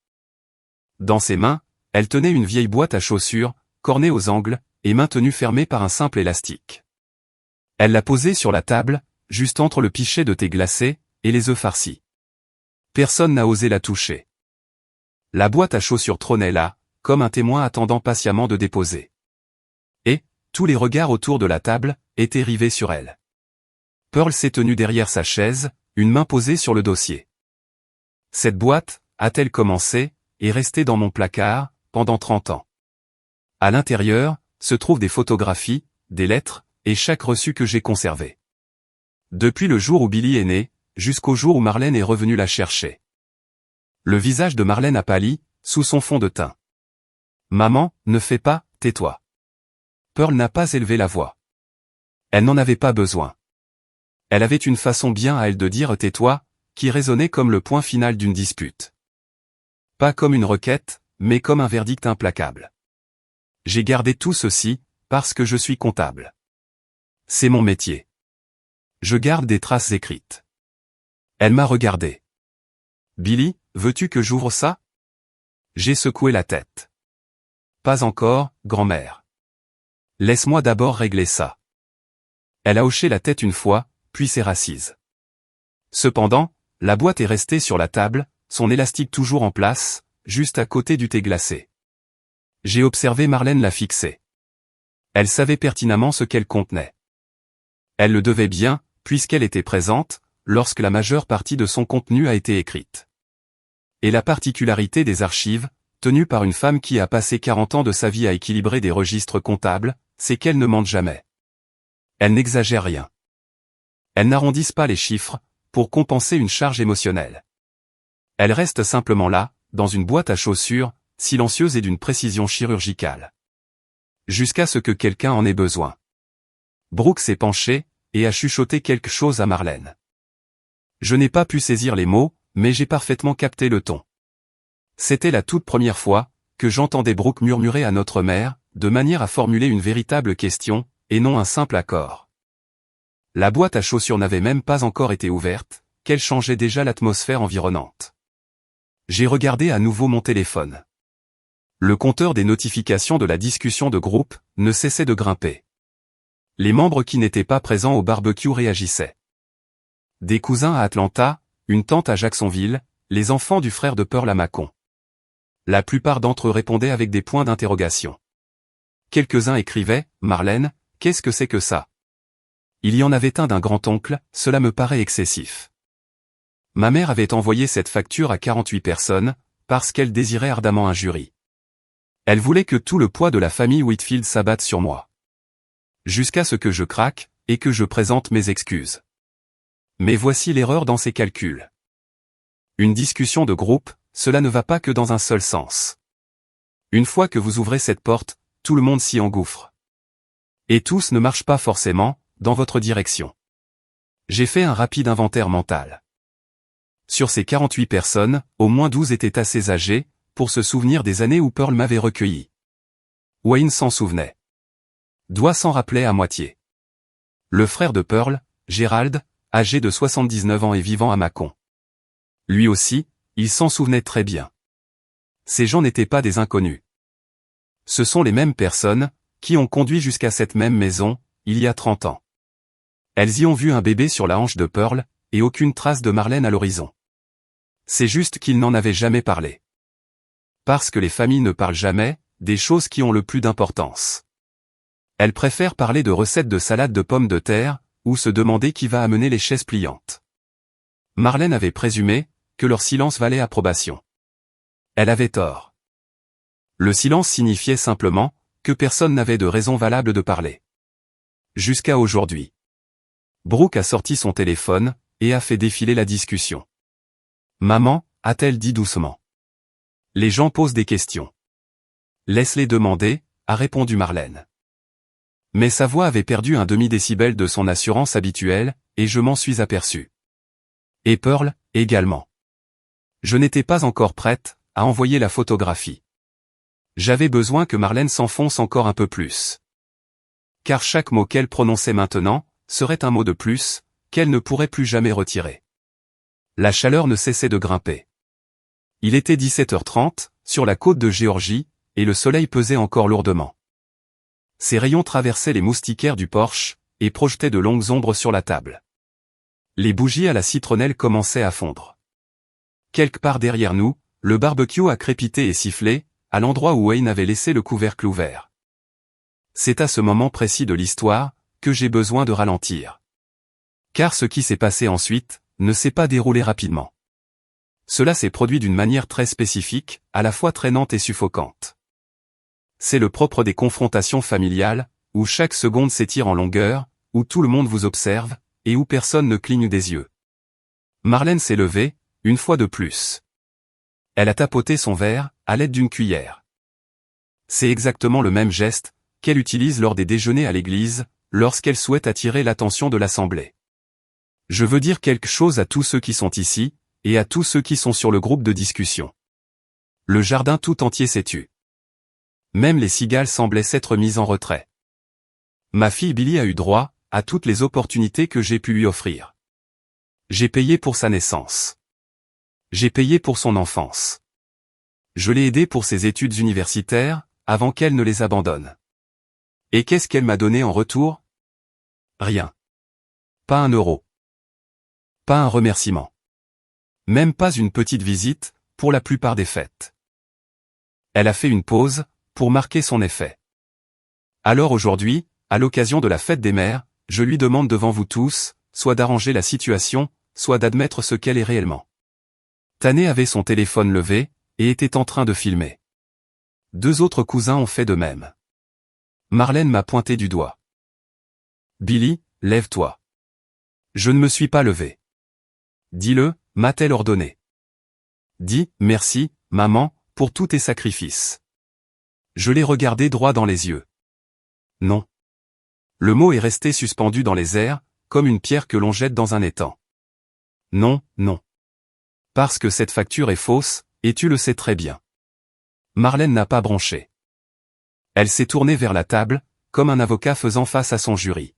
Dans ses mains, elle tenait une vieille boîte à chaussures, cornée aux angles, et maintenue fermée par un simple élastique. Elle l'a posée sur la table, juste entre le pichet de thé glacé, et les œufs farcis. Personne n'a osé la toucher. La boîte à chaussures trônait là, comme un témoin attendant patiemment de déposer. Et, tous les regards autour de la table, étaient rivés sur elle. Pearl s'est tenue derrière sa chaise, une main posée sur le dossier. Cette boîte, a-t-elle commencé, est restée dans mon placard, pendant 30 ans. À l'intérieur, se trouvent des photographies, des lettres, et chaque reçu que j'ai conservé. Depuis le jour où Billy est né, jusqu'au jour où Marlène est revenue la chercher. Le visage de Marlène a pâli, sous son fond de teint. Maman, ne fais pas, tais-toi. Pearl n'a pas élevé la voix. Elle n'en avait pas besoin. Elle avait une façon bien à elle de dire tais-toi, qui résonnait comme le point final d'une dispute. Pas comme une requête, mais comme un verdict implacable. J'ai gardé tout ceci, parce que je suis comptable. C'est mon métier. Je garde des traces écrites. Elle m'a regardé. Billy, veux-tu que j'ouvre ça? J'ai secoué la tête. Pas encore, grand-mère. Laisse-moi d'abord régler ça. Elle a hoché la tête une fois, puis s'est rassise. Cependant, la boîte est restée sur la table, son élastique toujours en place, juste à côté du thé glacé. J'ai observé Marlène la fixer. Elle savait pertinemment ce qu'elle contenait. Elle le devait bien, puisqu'elle était présente, lorsque la majeure partie de son contenu a été écrite. Et la particularité des archives, tenues par une femme qui a passé 40 ans de sa vie à équilibrer des registres comptables, c'est qu'elles ne mentent jamais. Elles n'exagèrent rien. Elles n'arrondissent pas les chiffres, pour compenser une charge émotionnelle. Elles restent simplement là, dans une boîte à chaussures, silencieuse et d'une précision chirurgicale. Jusqu'à ce que quelqu'un en ait besoin. Brooke s'est penché, et a chuchoté quelque chose à Marlène. Je n'ai pas pu saisir les mots, mais j'ai parfaitement capté le ton. C'était la toute première fois, que j'entendais Brooke murmurer à notre mère, de manière à formuler une véritable question, et non un simple accord. La boîte à chaussures n'avait même pas encore été ouverte, qu'elle changeait déjà l'atmosphère environnante. J'ai regardé à nouveau mon téléphone. Le compteur des notifications de la discussion de groupe ne cessait de grimper. Les membres qui n'étaient pas présents au barbecue réagissaient. Des cousins à Atlanta, une tante à Jacksonville, les enfants du frère de Pearl à Macon. La plupart d'entre eux répondaient avec des points d'interrogation. Quelques-uns écrivaient « Marlène, qu'est-ce que c'est que ça ?» Il y en avait un d'un grand-oncle, cela me paraît excessif. Ma mère avait envoyé cette facture à 48 personnes, parce qu'elle désirait ardemment un jury. Elle voulait que tout le poids de la famille Whitfield s'abatte sur moi. Jusqu'à ce que je craque, et que je présente mes excuses. Mais voici l'erreur dans ces calculs. Une discussion de groupe, cela ne va pas que dans un seul sens. Une fois que vous ouvrez cette porte, tout le monde s'y engouffre. Et tous ne marchent pas forcément, dans votre direction. J'ai fait un rapide inventaire mental. Sur ces 48 personnes, au moins 12 étaient assez âgées, pour se souvenir des années où Pearl m'avait recueilli. Wayne s'en souvenait. Doit s'en rappeler à moitié. Le frère de Pearl, Gerald, âgé de 79 ans et vivant à Macon. Lui aussi, il s'en souvenait très bien. Ces gens n'étaient pas des inconnus. Ce sont les mêmes personnes, qui ont conduit jusqu'à cette même maison, il y a 30 ans. Elles y ont vu un bébé sur la hanche de Pearl, et aucune trace de Marlène à l'horizon. C'est juste qu'ils n'en avaient jamais parlé. Parce que les familles ne parlent jamais, des choses qui ont le plus d'importance. Elles préfèrent parler de recettes de salade de pommes de terre, ou se demander qui va amener les chaises pliantes. Marlène avait présumé, que leur silence valait approbation. Elle avait tort. Le silence signifiait simplement, que personne n'avait de raison valable de parler. Jusqu'à aujourd'hui. Brooke a sorti son téléphone, et a fait défiler la discussion. Maman, a-t-elle dit doucement. Les gens posent des questions. Laisse-les demander, a répondu Marlène. Mais sa voix avait perdu un demi-décibel de son assurance habituelle, et je m'en suis aperçu. Et Pearl, également. Je n'étais pas encore prête, à envoyer la photographie. J'avais besoin que Marlène s'enfonce encore un peu plus. Car chaque mot qu'elle prononçait maintenant, serait un mot de plus, qu'elle ne pourrait plus jamais retirer. La chaleur ne cessait de grimper. Il était 17h30, sur la côte de Géorgie, et le soleil pesait encore lourdement. Ses rayons traversaient les moustiquaires du porche, et projetaient de longues ombres sur la table. Les bougies à la citronnelle commençaient à fondre. Quelque part derrière nous, le barbecue a crépité et sifflé, à l'endroit où Wayne avait laissé le couvercle ouvert. C'est à ce moment précis de l'histoire, que j'ai besoin de ralentir. Car ce qui s'est passé ensuite, ne s'est pas déroulé rapidement. Cela s'est produit d'une manière très spécifique, à la fois traînante et suffocante. C'est le propre des confrontations familiales, où chaque seconde s'étire en longueur, où tout le monde vous observe, et où personne ne cligne des yeux. Marlène s'est levée, une fois de plus. Elle a tapoté son verre, à l'aide d'une cuillère. C'est exactement le même geste, qu'elle utilise lors des déjeuners à l'église, lorsqu'elle souhaite attirer l'attention de l'assemblée. Je veux dire quelque chose à tous ceux qui sont ici, et à tous ceux qui sont sur le groupe de discussion. Le jardin tout entier s'est tu. Même les cigales semblaient s'être mises en retrait. Ma fille Billy a eu droit, à toutes les opportunités que j'ai pu lui offrir. J'ai payé pour sa naissance. J'ai payé pour son enfance. Je l'ai aidée pour ses études universitaires, avant qu'elle ne les abandonne. Et qu'est-ce qu'elle m'a donné en retour? Rien. Pas un euro. Pas un remerciement. Même pas une petite visite, pour la plupart des fêtes. Elle a fait une pause, pour marquer son effet. Alors aujourd'hui, à l'occasion de la fête des mères, je lui demande devant vous tous, soit d'arranger la situation, soit d'admettre ce qu'elle est réellement. Tané avait son téléphone levé, et était en train de filmer. 2 autres cousins ont fait de même. Marlène m'a pointé du doigt. Billy, lève-toi. Je ne me suis pas levé. Dis-le, m'a-t-elle ordonné. Dis, merci, maman, pour tous tes sacrifices. Je l'ai regardé droit dans les yeux. Non. Le mot est resté suspendu dans les airs, comme une pierre que l'on jette dans un étang. Non, non. Parce que cette facture est fausse, et tu le sais très bien. Marlène n'a pas bronché. Elle s'est tournée vers la table, comme un avocat faisant face à son jury.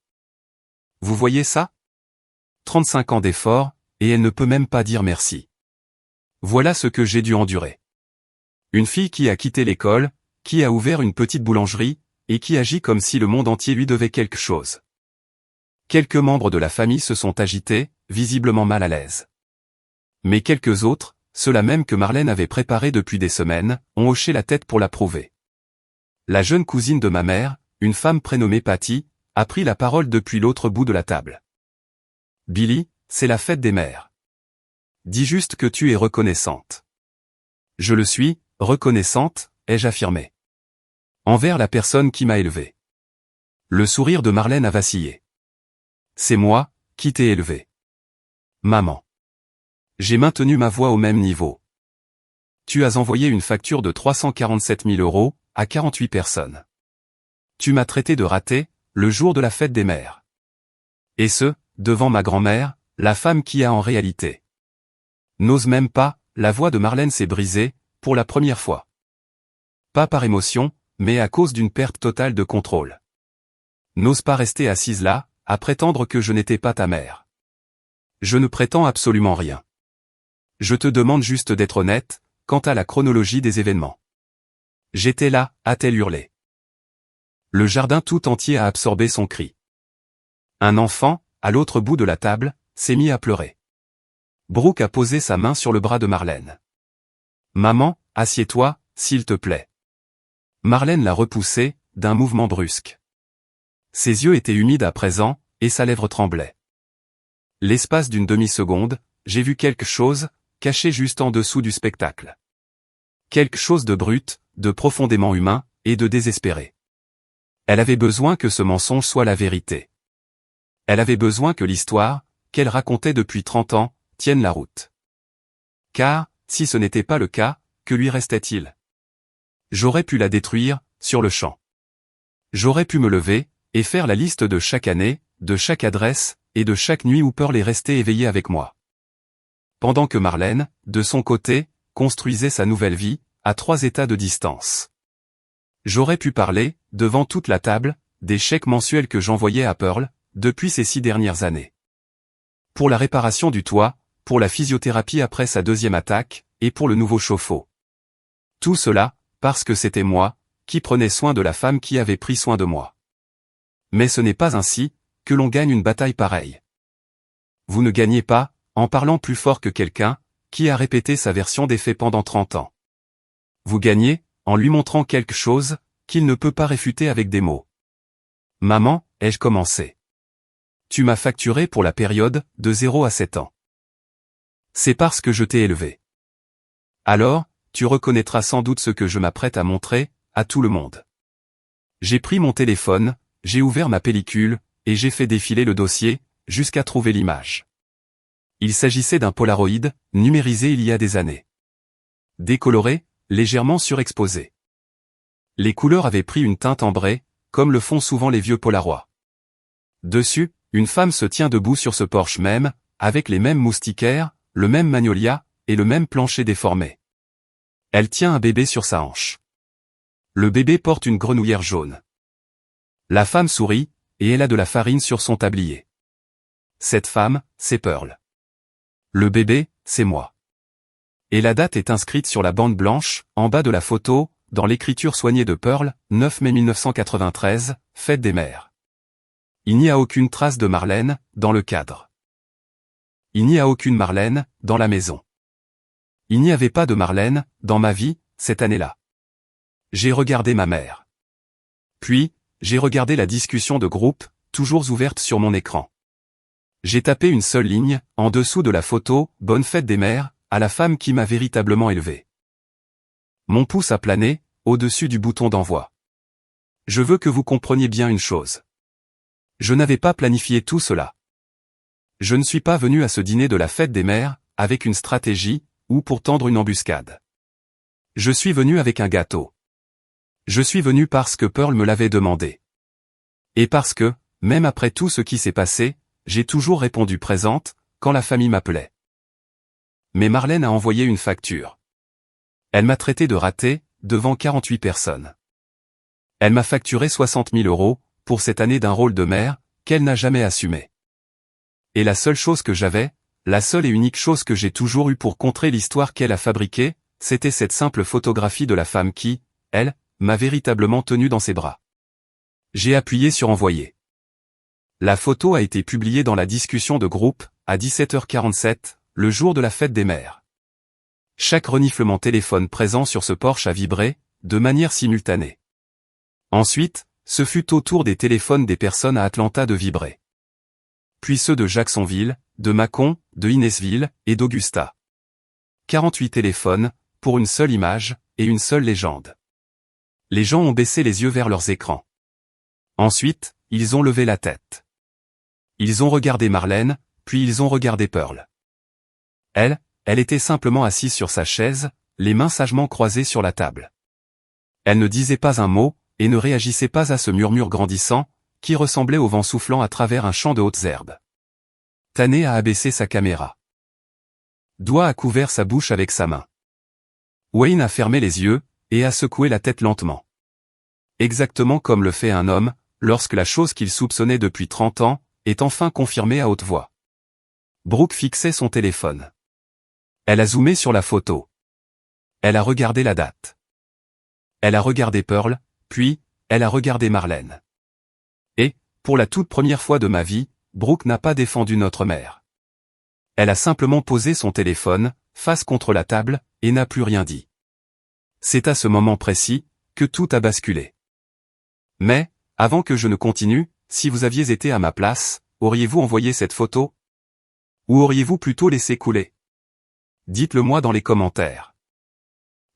Vous voyez ça? 35 ans d'efforts, et elle ne peut même pas dire merci. Voilà ce que j'ai dû endurer. Une fille qui a quitté l'école, qui a ouvert une petite boulangerie, et qui agit comme si le monde entier lui devait quelque chose. Quelques membres de la famille se sont agités, visiblement mal à l'aise. Mais quelques autres, ceux-là même que Marlène avait préparés depuis des semaines, ont hoché la tête pour l'approuver. La jeune cousine de ma mère, une femme prénommée Patty, a pris la parole depuis l'autre bout de la table. Billy, c'est la fête des mères. Dis juste que tu es reconnaissante. Je le suis, reconnaissante, ai-je affirmé. Envers la personne qui m'a élevé. Le sourire de Marlène a vacillé. C'est moi, qui t'ai élevé. Maman. J'ai maintenu ma voix au même niveau. Tu as envoyé une facture de 347 000 € à 48 personnes. Tu m'as traité de raté, le jour de la fête des mères. Et ce, devant ma grand-mère, la femme qui a en réalité. N'ose même pas, la voix de Marlène s'est brisée, pour la première fois. Pas par émotion, mais à cause d'une perte totale de contrôle. N'ose pas rester assise là, à prétendre que je n'étais pas ta mère. Je ne prétends absolument rien. Je te demande juste d'être honnête, quant à la chronologie des événements. J'étais là, a-t-elle hurlé. Le jardin tout entier a absorbé son cri. Un enfant, à l'autre bout de la table, s'est mis à pleurer. Brooke a posé sa main sur le bras de Marlène. Maman, assieds-toi, s'il te plaît. Marlène l'a repoussé, d'un mouvement brusque. Ses yeux étaient humides à présent, et sa lèvre tremblait. L'espace d'une demi-seconde, j'ai vu quelque chose, caché juste en dessous du spectacle. Quelque chose de brut, de profondément humain, et de désespéré. Elle avait besoin que ce mensonge soit la vérité. Elle avait besoin que l'histoire, qu'elle racontait depuis 30 ans, tienne la route. Car, si ce n'était pas le cas, que lui restait-il? J'aurais pu la détruire, sur le champ. J'aurais pu me lever, et faire la liste de chaque année, de chaque adresse, et de chaque nuit où Pearl est restée éveillée avec moi. Pendant que Marlène, de son côté, construisait sa nouvelle vie, à 3 états de distance. J'aurais pu parler, devant toute la table, des chèques mensuels que j'envoyais à Pearl, depuis ces 6 dernières années. Pour la réparation du toit, pour la physiothérapie après sa 2e attaque, et pour le nouveau chauffe-eau. Tout cela, parce que c'était moi, qui prenais soin de la femme qui avait pris soin de moi. Mais ce n'est pas ainsi, que l'on gagne une bataille pareille. Vous ne gagnez pas, en parlant plus fort que quelqu'un, qui a répété sa version des faits pendant 30 ans. Vous gagnez, en lui montrant quelque chose, qu'il ne peut pas réfuter avec des mots. Maman, ai-je commencé. Tu m'as facturé pour la période, de 0 à 7 ans. C'est parce que je t'ai élevé. Alors, tu reconnaîtras sans doute ce que je m'apprête à montrer, à tout le monde. J'ai pris mon téléphone, j'ai ouvert ma pellicule, et j'ai fait défiler le dossier, jusqu'à trouver l'image. Il s'agissait d'un Polaroid, numérisé il y a des années. Décoloré, légèrement surexposé. Les couleurs avaient pris une teinte ambrée, comme le font souvent les vieux Polaroids. Dessus, une femme se tient debout sur ce porche même, avec les mêmes moustiquaires, le même magnolia, et le même plancher déformé. Elle tient un bébé sur sa hanche. Le bébé porte une grenouillère jaune. La femme sourit, et elle a de la farine sur son tablier. Cette femme, c'est Pearl. Le bébé, c'est moi. Et la date est inscrite sur la bande blanche, en bas de la photo, dans l'écriture soignée de Pearl, 9 mai 1993, fête des mères. Il n'y a aucune trace de Marlène, dans le cadre. Il n'y a aucune Marlène, dans la maison. Il n'y avait pas de Marlène, dans ma vie, cette année-là. J'ai regardé ma mère. Puis, j'ai regardé la discussion de groupe, toujours ouverte sur mon écran. J'ai tapé une seule ligne, en dessous de la photo, « Bonne fête des mères », à la femme qui m'a véritablement élevé. Mon pouce a plané, au-dessus du bouton d'envoi. Je veux que vous compreniez bien une chose. Je n'avais pas planifié tout cela. Je ne suis pas venu à ce dîner de la fête des mères, avec une stratégie, ou pour tendre une embuscade. Je suis venu avec un gâteau. Je suis venu parce que Pearl me l'avait demandé. Et parce que, même après tout ce qui s'est passé, j'ai toujours répondu présente, quand la famille m'appelait. Mais Marlène a envoyé une facture. Elle m'a traité de raté, devant 48 personnes. Elle m'a facturé 60 000 €, pour cette année d'un rôle de mère, qu'elle n'a jamais assumé. Et la seule chose que j'avais, La seule et unique chose que j'ai toujours eue pour contrer l'histoire qu'elle a fabriquée, c'était cette simple photographie de la femme qui, elle, m'a véritablement tenu dans ses bras. J'ai appuyé sur envoyer. La photo a été publiée dans la discussion de groupe, à 17h47, le jour de la fête des mères. Chaque reniflement téléphone présent sur ce Porsche a vibré, de manière simultanée. Ensuite, ce fut au tour des téléphones des personnes à Atlanta de vibrer. Puis ceux de Jacksonville, de Macon, de Innesville, et d'Augusta. 48 téléphones, pour une seule image, et une seule légende. Les gens ont baissé les yeux vers leurs écrans. Ensuite, ils ont levé la tête. Ils ont regardé Marlène, puis ils ont regardé Pearl. Elle était simplement assise sur sa chaise, les mains sagement croisées sur la table. Elle ne disait pas un mot, et ne réagissait pas à ce murmure grandissant, qui ressemblait au vent soufflant à travers un champ de hautes herbes. Tanné a abaissé sa caméra. Doigt a couvert sa bouche avec sa main. Wayne a fermé les yeux, et a secoué la tête lentement. Exactement comme le fait un homme, lorsque la chose qu'il soupçonnait depuis 30 ans, est enfin confirmée à haute voix. Brooke fixait son téléphone. Elle a zoomé sur la photo. Elle a regardé la date. Elle a regardé Pearl, puis, elle a regardé Marlène. Et, pour la toute première fois de ma vie, Brooke n'a pas défendu notre mère. Elle a simplement posé son téléphone, face contre la table, et n'a plus rien dit. C'est à ce moment précis, que tout a basculé. Mais, avant que je ne continue, si vous aviez été à ma place, auriez-vous envoyé cette photo? Ou auriez-vous plutôt laissé couler? Dites-le moi dans les commentaires.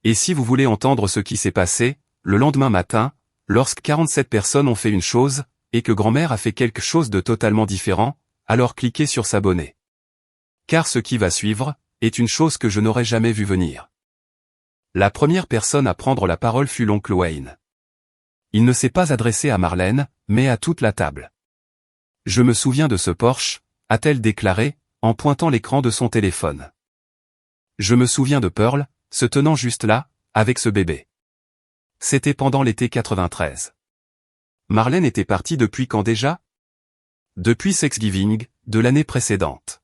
Et si vous voulez entendre ce qui s'est passé, le lendemain matin, lorsque 47 personnes ont fait une chose, et que grand-mère a fait quelque chose de totalement différent, alors cliquez sur s'abonner. Car ce qui va suivre, est une chose que je n'aurais jamais vu venir. La première personne à prendre la parole fut l'oncle Wayne. Il ne s'est pas adressé à Marlène, mais à toute la table. Je me souviens de ce Porsche, a-t-elle déclaré, en pointant l'écran de son téléphone. Je me souviens de Pearl, se tenant juste là, avec ce bébé. C'était pendant l'été 93. Marlène était partie depuis quand déjà? Depuis Thanksgiving, de l'année précédente.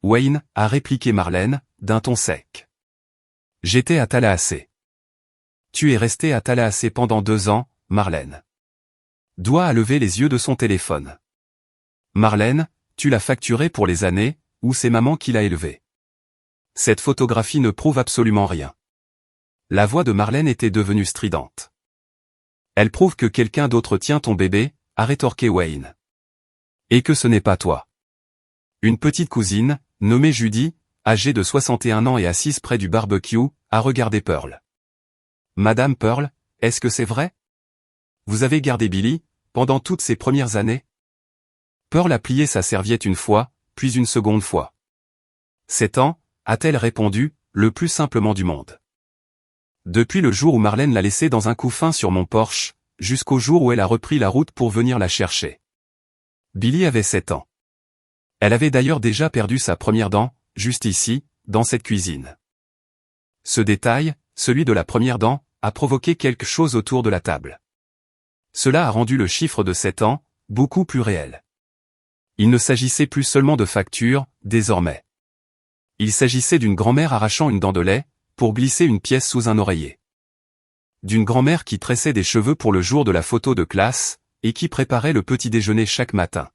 Wayne, a répliqué Marlène, d'un ton sec. J'étais à Tallahassee. Tu es resté à Tallahassee pendant 2 ans, Marlène. Doigt a levé les yeux de son téléphone. Marlène, tu l'as facturé pour les années, où c'est maman qui l'a élevé. Cette photographie ne prouve absolument rien. La voix de Marlène était devenue stridente. Elle prouve que quelqu'un d'autre tient ton bébé, a rétorqué Wayne. Et que ce n'est pas toi. Une petite cousine, nommée Judy, âgée de 61 ans et assise près du barbecue, a regardé Pearl. Madame Pearl, est-ce que c'est vrai? Vous avez gardé Billy, pendant toutes ces premières années? Pearl a plié sa serviette une fois, puis une seconde fois. 7 ans, a-t-elle répondu, le plus simplement du monde. Depuis le jour où Marlène l'a laissée dans un couffin sur mon Porsche, jusqu'au jour où elle a repris la route pour venir la chercher. Billy avait 7 ans. Elle avait d'ailleurs déjà perdu sa première dent, juste ici, dans cette cuisine. Ce détail, celui de la première dent, a provoqué quelque chose autour de la table. Cela a rendu le chiffre de 7 ans, beaucoup plus réel. Il ne s'agissait plus seulement de factures, désormais. Il s'agissait d'une grand-mère arrachant une dent de lait, pour glisser une pièce sous un oreiller. D'une grand-mère qui tressait des cheveux pour le jour de la photo de classe, et qui préparait le petit déjeuner chaque matin.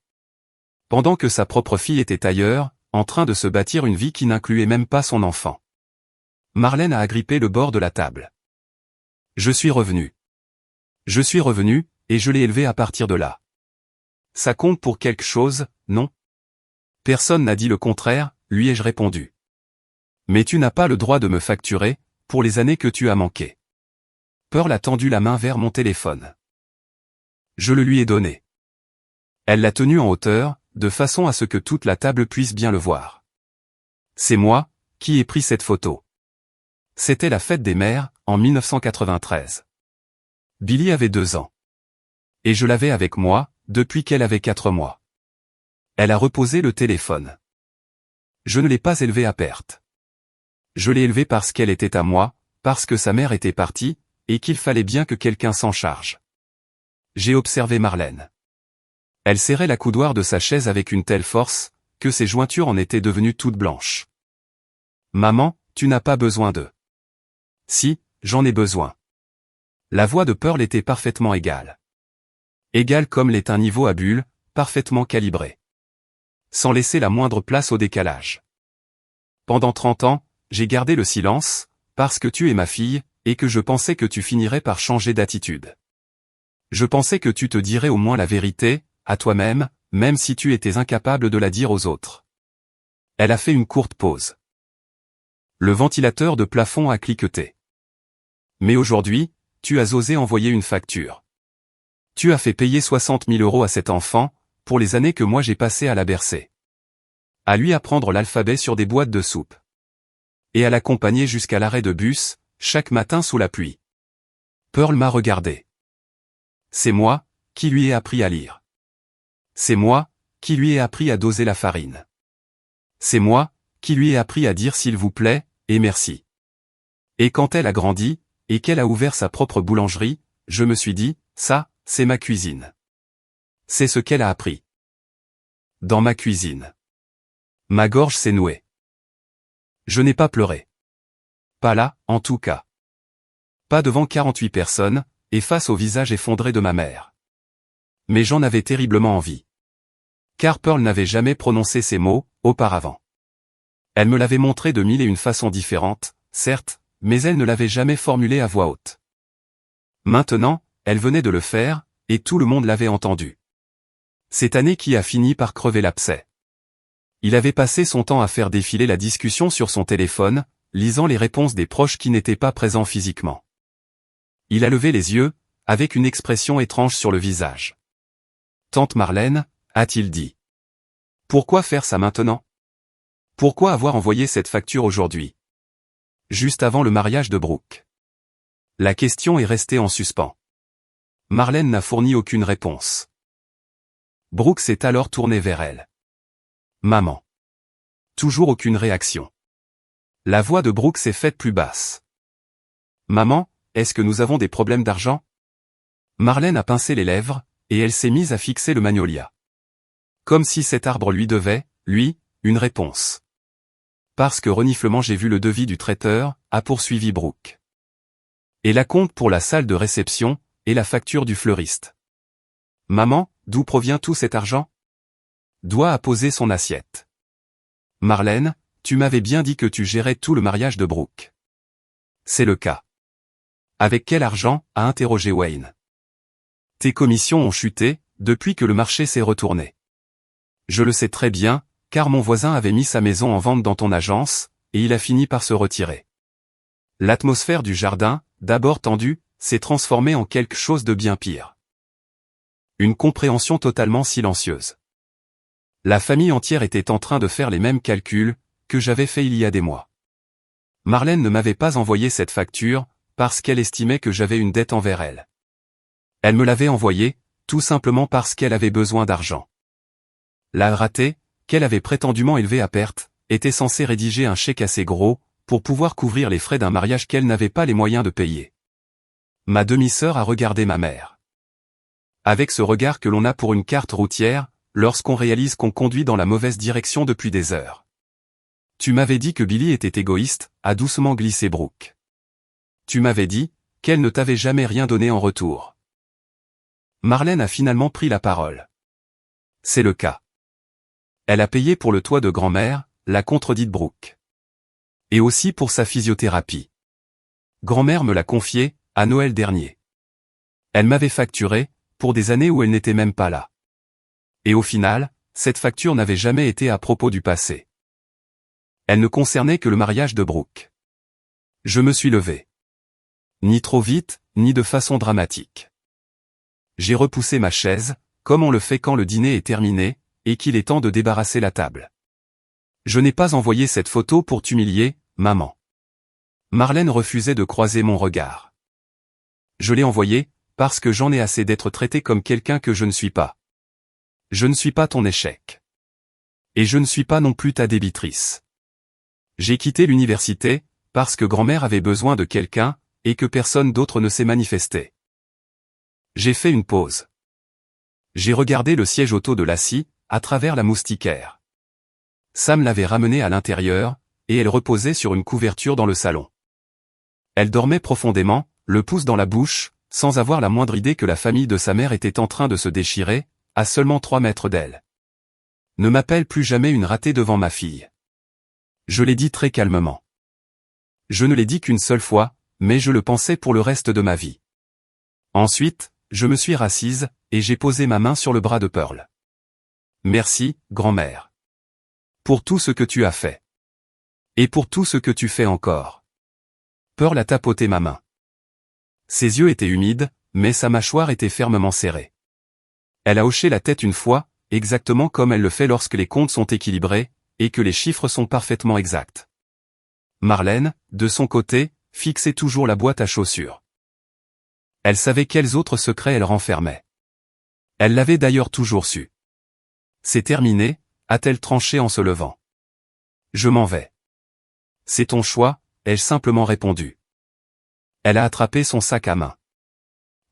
Pendant que sa propre fille était ailleurs, en train de se bâtir une vie qui n'incluait même pas son enfant. Marlène a agrippé le bord de la table. Je suis revenu. Je suis revenu, et je l'ai élevé à partir de là. Ça compte pour quelque chose, non? Personne n'a dit le contraire, lui ai-je répondu. Mais tu n'as pas le droit de me facturer, pour les années que tu as manquées. Pearl a tendu la main vers mon téléphone. Je le lui ai donné. Elle l'a tenu en hauteur, de façon à ce que toute la table puisse bien le voir. C'est moi, qui ai pris cette photo. C'était la fête des mères, en 1993. Billy avait 2 ans. Et je l'avais avec moi, depuis qu'elle avait 4 mois. Elle a reposé le téléphone. Je ne l'ai pas élevée à perte. Je l'ai élevée parce qu'elle était à moi, parce que sa mère était partie, et qu'il fallait bien que quelqu'un s'en charge. J'ai observé Marlène. Elle serrait la coudoir de sa chaise avec une telle force, que ses jointures en étaient devenues toutes blanches. Maman, tu n'as pas besoin de... Si, j'en ai besoin. La voix de Pearl était parfaitement égale. Égale comme l'est un niveau à bulles, parfaitement calibré. Sans laisser la moindre place au décalage. Pendant 30 ans, j'ai gardé le silence, parce que tu es ma fille, et que je pensais que tu finirais par changer d'attitude. Je pensais que tu te dirais au moins la vérité, à toi-même, même si tu étais incapable de la dire aux autres. Elle a fait une courte pause. Le ventilateur de plafond a cliqueté. Mais aujourd'hui, tu as osé envoyer une facture. Tu as fait payer 60 000 € à cet enfant, pour les années que moi j'ai passées à la bercer. À lui apprendre l'alphabet sur des boîtes de soupe. Et à l'accompagner jusqu'à l'arrêt de bus, chaque matin sous la pluie. Pearl m'a regardé. C'est moi, qui lui ai appris à lire. C'est moi, qui lui ai appris à doser la farine. C'est moi, qui lui ai appris à dire s'il vous plaît, et merci. Et quand elle a grandi, et qu'elle a ouvert sa propre boulangerie, je me suis dit, ça, c'est ma cuisine. C'est ce qu'elle a appris. Dans ma cuisine. Ma gorge s'est nouée. Je n'ai pas pleuré. Pas là, en tout cas. Pas devant 48 personnes, et face au visage effondré de ma mère. Mais j'en avais terriblement envie. Car Pearl n'avait jamais prononcé ces mots, auparavant. Elle me l'avait montré de 1001 façons différentes, certes, mais elle ne l'avait jamais formulé à voix haute. Maintenant, elle venait de le faire, et tout le monde l'avait entendu. Cette année qui a fini par crever l'abcès. Il avait passé son temps à faire défiler la discussion sur son téléphone, lisant les réponses des proches qui n'étaient pas présents physiquement. Il a levé les yeux, avec une expression étrange sur le visage. « Tante Marlène » a-t-il dit. « Pourquoi faire ça maintenant ? Pourquoi avoir envoyé cette facture aujourd'hui ? Juste avant le mariage de Brooke. » La question est restée en suspens. Marlène n'a fourni aucune réponse. Brooke s'est alors tourné vers elle. « Maman. » Toujours aucune réaction. La voix de Brooke s'est faite plus basse. « Maman, est-ce que nous avons des problèmes d'argent ? » Marlène a pincé les lèvres, et elle s'est mise à fixer le magnolia. Comme si cet arbre lui devait, lui, une réponse. « Parce que reniflement j'ai vu le devis du traiteur, » a poursuivi Brooke. « Et la compte pour la salle de réception, et la facture du fleuriste. » « Maman, d'où provient tout cet argent ? » Doigt a posé son assiette. « Marlène, tu m'avais bien dit que tu gérais tout le mariage de Brooke. » « C'est le cas. »« Avec quel argent ?» a interrogé Wayne. « Tes commissions ont chuté, depuis que le marché s'est retourné. »« Je le sais très bien, car mon voisin avait mis sa maison en vente dans ton agence, et il a fini par se retirer. » L'atmosphère du jardin, d'abord tendue, s'est transformée en quelque chose de bien pire. Une compréhension totalement silencieuse. La famille entière était en train de faire les mêmes calculs que j'avais fait il y a des mois. Marlène ne m'avait pas envoyé cette facture, parce qu'elle estimait que j'avais une dette envers elle. Elle me l'avait envoyée, tout simplement parce qu'elle avait besoin d'argent. La ratée, qu'elle avait prétendument élevée à perte, était censée rédiger un chèque assez gros, pour pouvoir couvrir les frais d'un mariage qu'elle n'avait pas les moyens de payer. Ma demi-sœur a regardé ma mère. Avec ce regard que l'on a pour une carte routière, lorsqu'on réalise qu'on conduit dans la mauvaise direction depuis des heures. « Tu m'avais dit que Billy était égoïste », a doucement glissé Brooke. « Tu m'avais dit qu'elle ne t'avait jamais rien donné en retour. » Marlène a finalement pris la parole. « C'est le cas. Elle a payé pour le toit de grand-mère, » l'a contredite Brooke. « Et aussi pour sa physiothérapie. Grand-mère me l'a confié, à Noël dernier. Elle m'avait facturé, pour des années où elle n'était même pas là. Et au final, cette facture n'avait jamais été à propos du passé. Elle ne concernait que le mariage de Brooke. Je me suis levé. Ni trop vite, ni de façon dramatique. J'ai repoussé ma chaise, comme on le fait quand le dîner est terminé, et qu'il est temps de débarrasser la table. Je n'ai pas envoyé cette photo pour t'humilier, maman. Marlène refusait de croiser mon regard. Je l'ai envoyée, parce que j'en ai assez d'être traité comme quelqu'un que je ne suis pas. Je ne suis pas ton échec. Et je ne suis pas non plus ta débitrice. J'ai quitté l'université, parce que grand-mère avait besoin de quelqu'un, et que personne d'autre ne s'est manifesté. J'ai fait une pause. J'ai regardé le siège auto de Lassie, à travers la moustiquaire. Sam l'avait ramenée à l'intérieur, et elle reposait sur une couverture dans le salon. Elle dormait profondément, le pouce dans la bouche, sans avoir la moindre idée que la famille de sa mère était en train de se déchirer, à seulement 3 mètres d'elle. Ne m'appelle plus jamais une ratée devant ma fille. Je l'ai dit très calmement. Je ne l'ai dit qu'une seule fois, mais je le pensais pour le reste de ma vie. Ensuite, je me suis rassise, et j'ai posé ma main sur le bras de Pearl. Merci, grand-mère. Pour tout ce que tu as fait. Et pour tout ce que tu fais encore. Pearl a tapoté ma main. Ses yeux étaient humides, mais sa mâchoire était fermement serrée. Elle a hoché la tête une fois, exactement comme elle le fait lorsque les comptes sont équilibrés, et que les chiffres sont parfaitement exacts. Marlène, de son côté, fixait toujours la boîte à chaussures. Elle savait quels autres secrets elle renfermait. Elle l'avait d'ailleurs toujours su. C'est terminé, a-t-elle tranché en se levant. Je m'en vais. C'est ton choix, ai-je simplement répondu. Elle a attrapé son sac à main.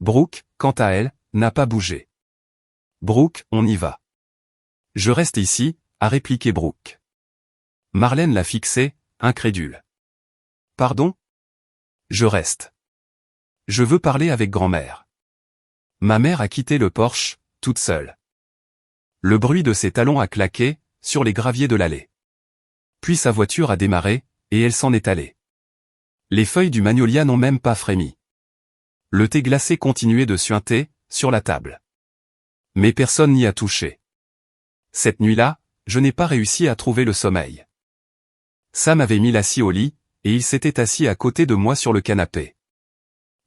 Brooke, quant à elle, n'a pas bougé. Brooke, on y va. Je reste ici, a répliqué Brooke. Marlène l'a fixée, incrédule. Pardon? Je reste. Je veux parler avec grand-mère. Ma mère a quitté le porche, toute seule. Le bruit de ses talons a claqué, sur les graviers de l'allée. Puis sa voiture a démarré, et elle s'en est allée. Les feuilles du magnolia n'ont même pas frémi. Le thé glacé continuait de suinter, sur la table. Mais personne n'y a touché. Cette nuit-là, je n'ai pas réussi à trouver le sommeil. Sam avait mis l'acier au lit, et il s'était assis à côté de moi sur le canapé.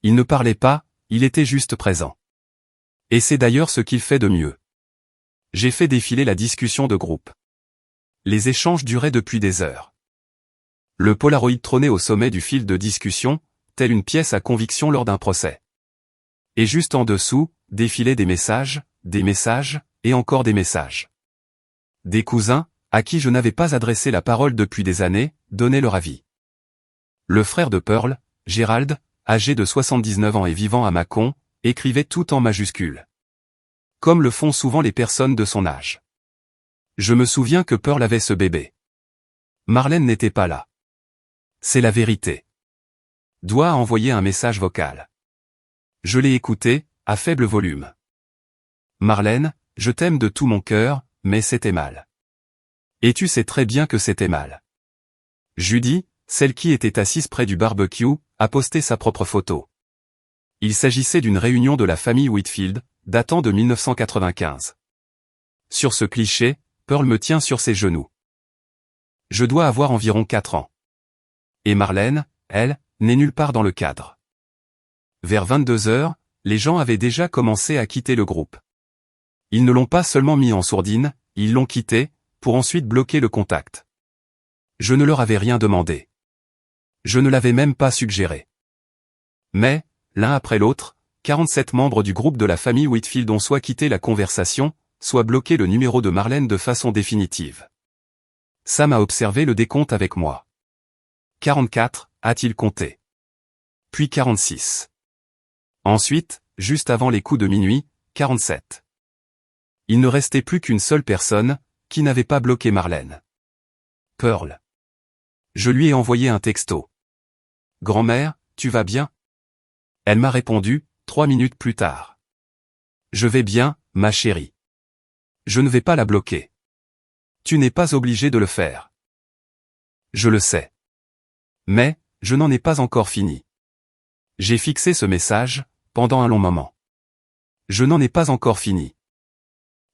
Il ne parlait pas, il était juste présent. Et c'est d'ailleurs ce qu'il fait de mieux. J'ai fait défiler la discussion de groupe. Les échanges duraient depuis des heures. Le Polaroid trônait au sommet du fil de discussion, telle une pièce à conviction lors d'un procès. Et juste en dessous, défilaient des messages, et encore des messages. Des cousins, à qui je n'avais pas adressé la parole depuis des années, donnaient leur avis. Le frère de Pearl, Gérald, âgé de 79 ans et vivant à Mâcon, écrivait tout en majuscules. Comme le font souvent les personnes de son âge. Je me souviens que Pearl avait ce bébé. Marlène n'était pas là. C'est la vérité. Doit envoyer un message vocal. Je l'ai écouté, à faible volume. Marlène, je t'aime de tout mon cœur, mais c'était mal. Et tu sais très bien que c'était mal. Judy, celle qui était assise près du barbecue, a posté sa propre photo. Il s'agissait d'une réunion de la famille Whitfield, datant de 1995. Sur ce cliché, Pearl me tient sur ses genoux. Je dois avoir environ 4 ans. Et Marlène, elle, n'est nulle part dans le cadre. Vers 22 heures, les gens avaient déjà commencé à quitter le groupe. Ils ne l'ont pas seulement mis en sourdine, ils l'ont quitté, pour ensuite bloquer le contact. Je ne leur avais rien demandé. Je ne l'avais même pas suggéré. Mais, l'un après l'autre, 47 membres du groupe de la famille Whitfield ont soit quitté la conversation, soit bloqué le numéro de Marlène de façon définitive. Sam a observé le décompte avec moi. 44, a-t-il compté. Puis 46. Ensuite, juste avant les coups de minuit, 47. Il ne restait plus qu'une seule personne, qui n'avait pas bloqué Marlène. Pearl. Je lui ai envoyé un texto. Grand-mère, tu vas bien? Elle m'a répondu, 3 minutes plus tard. Je vais bien, ma chérie. Je ne vais pas la bloquer. Tu n'es pas obligé de le faire. Je le sais. Mais, je n'en ai pas encore fini. J'ai fixé ce message, pendant un long moment. Je n'en ai pas encore fini.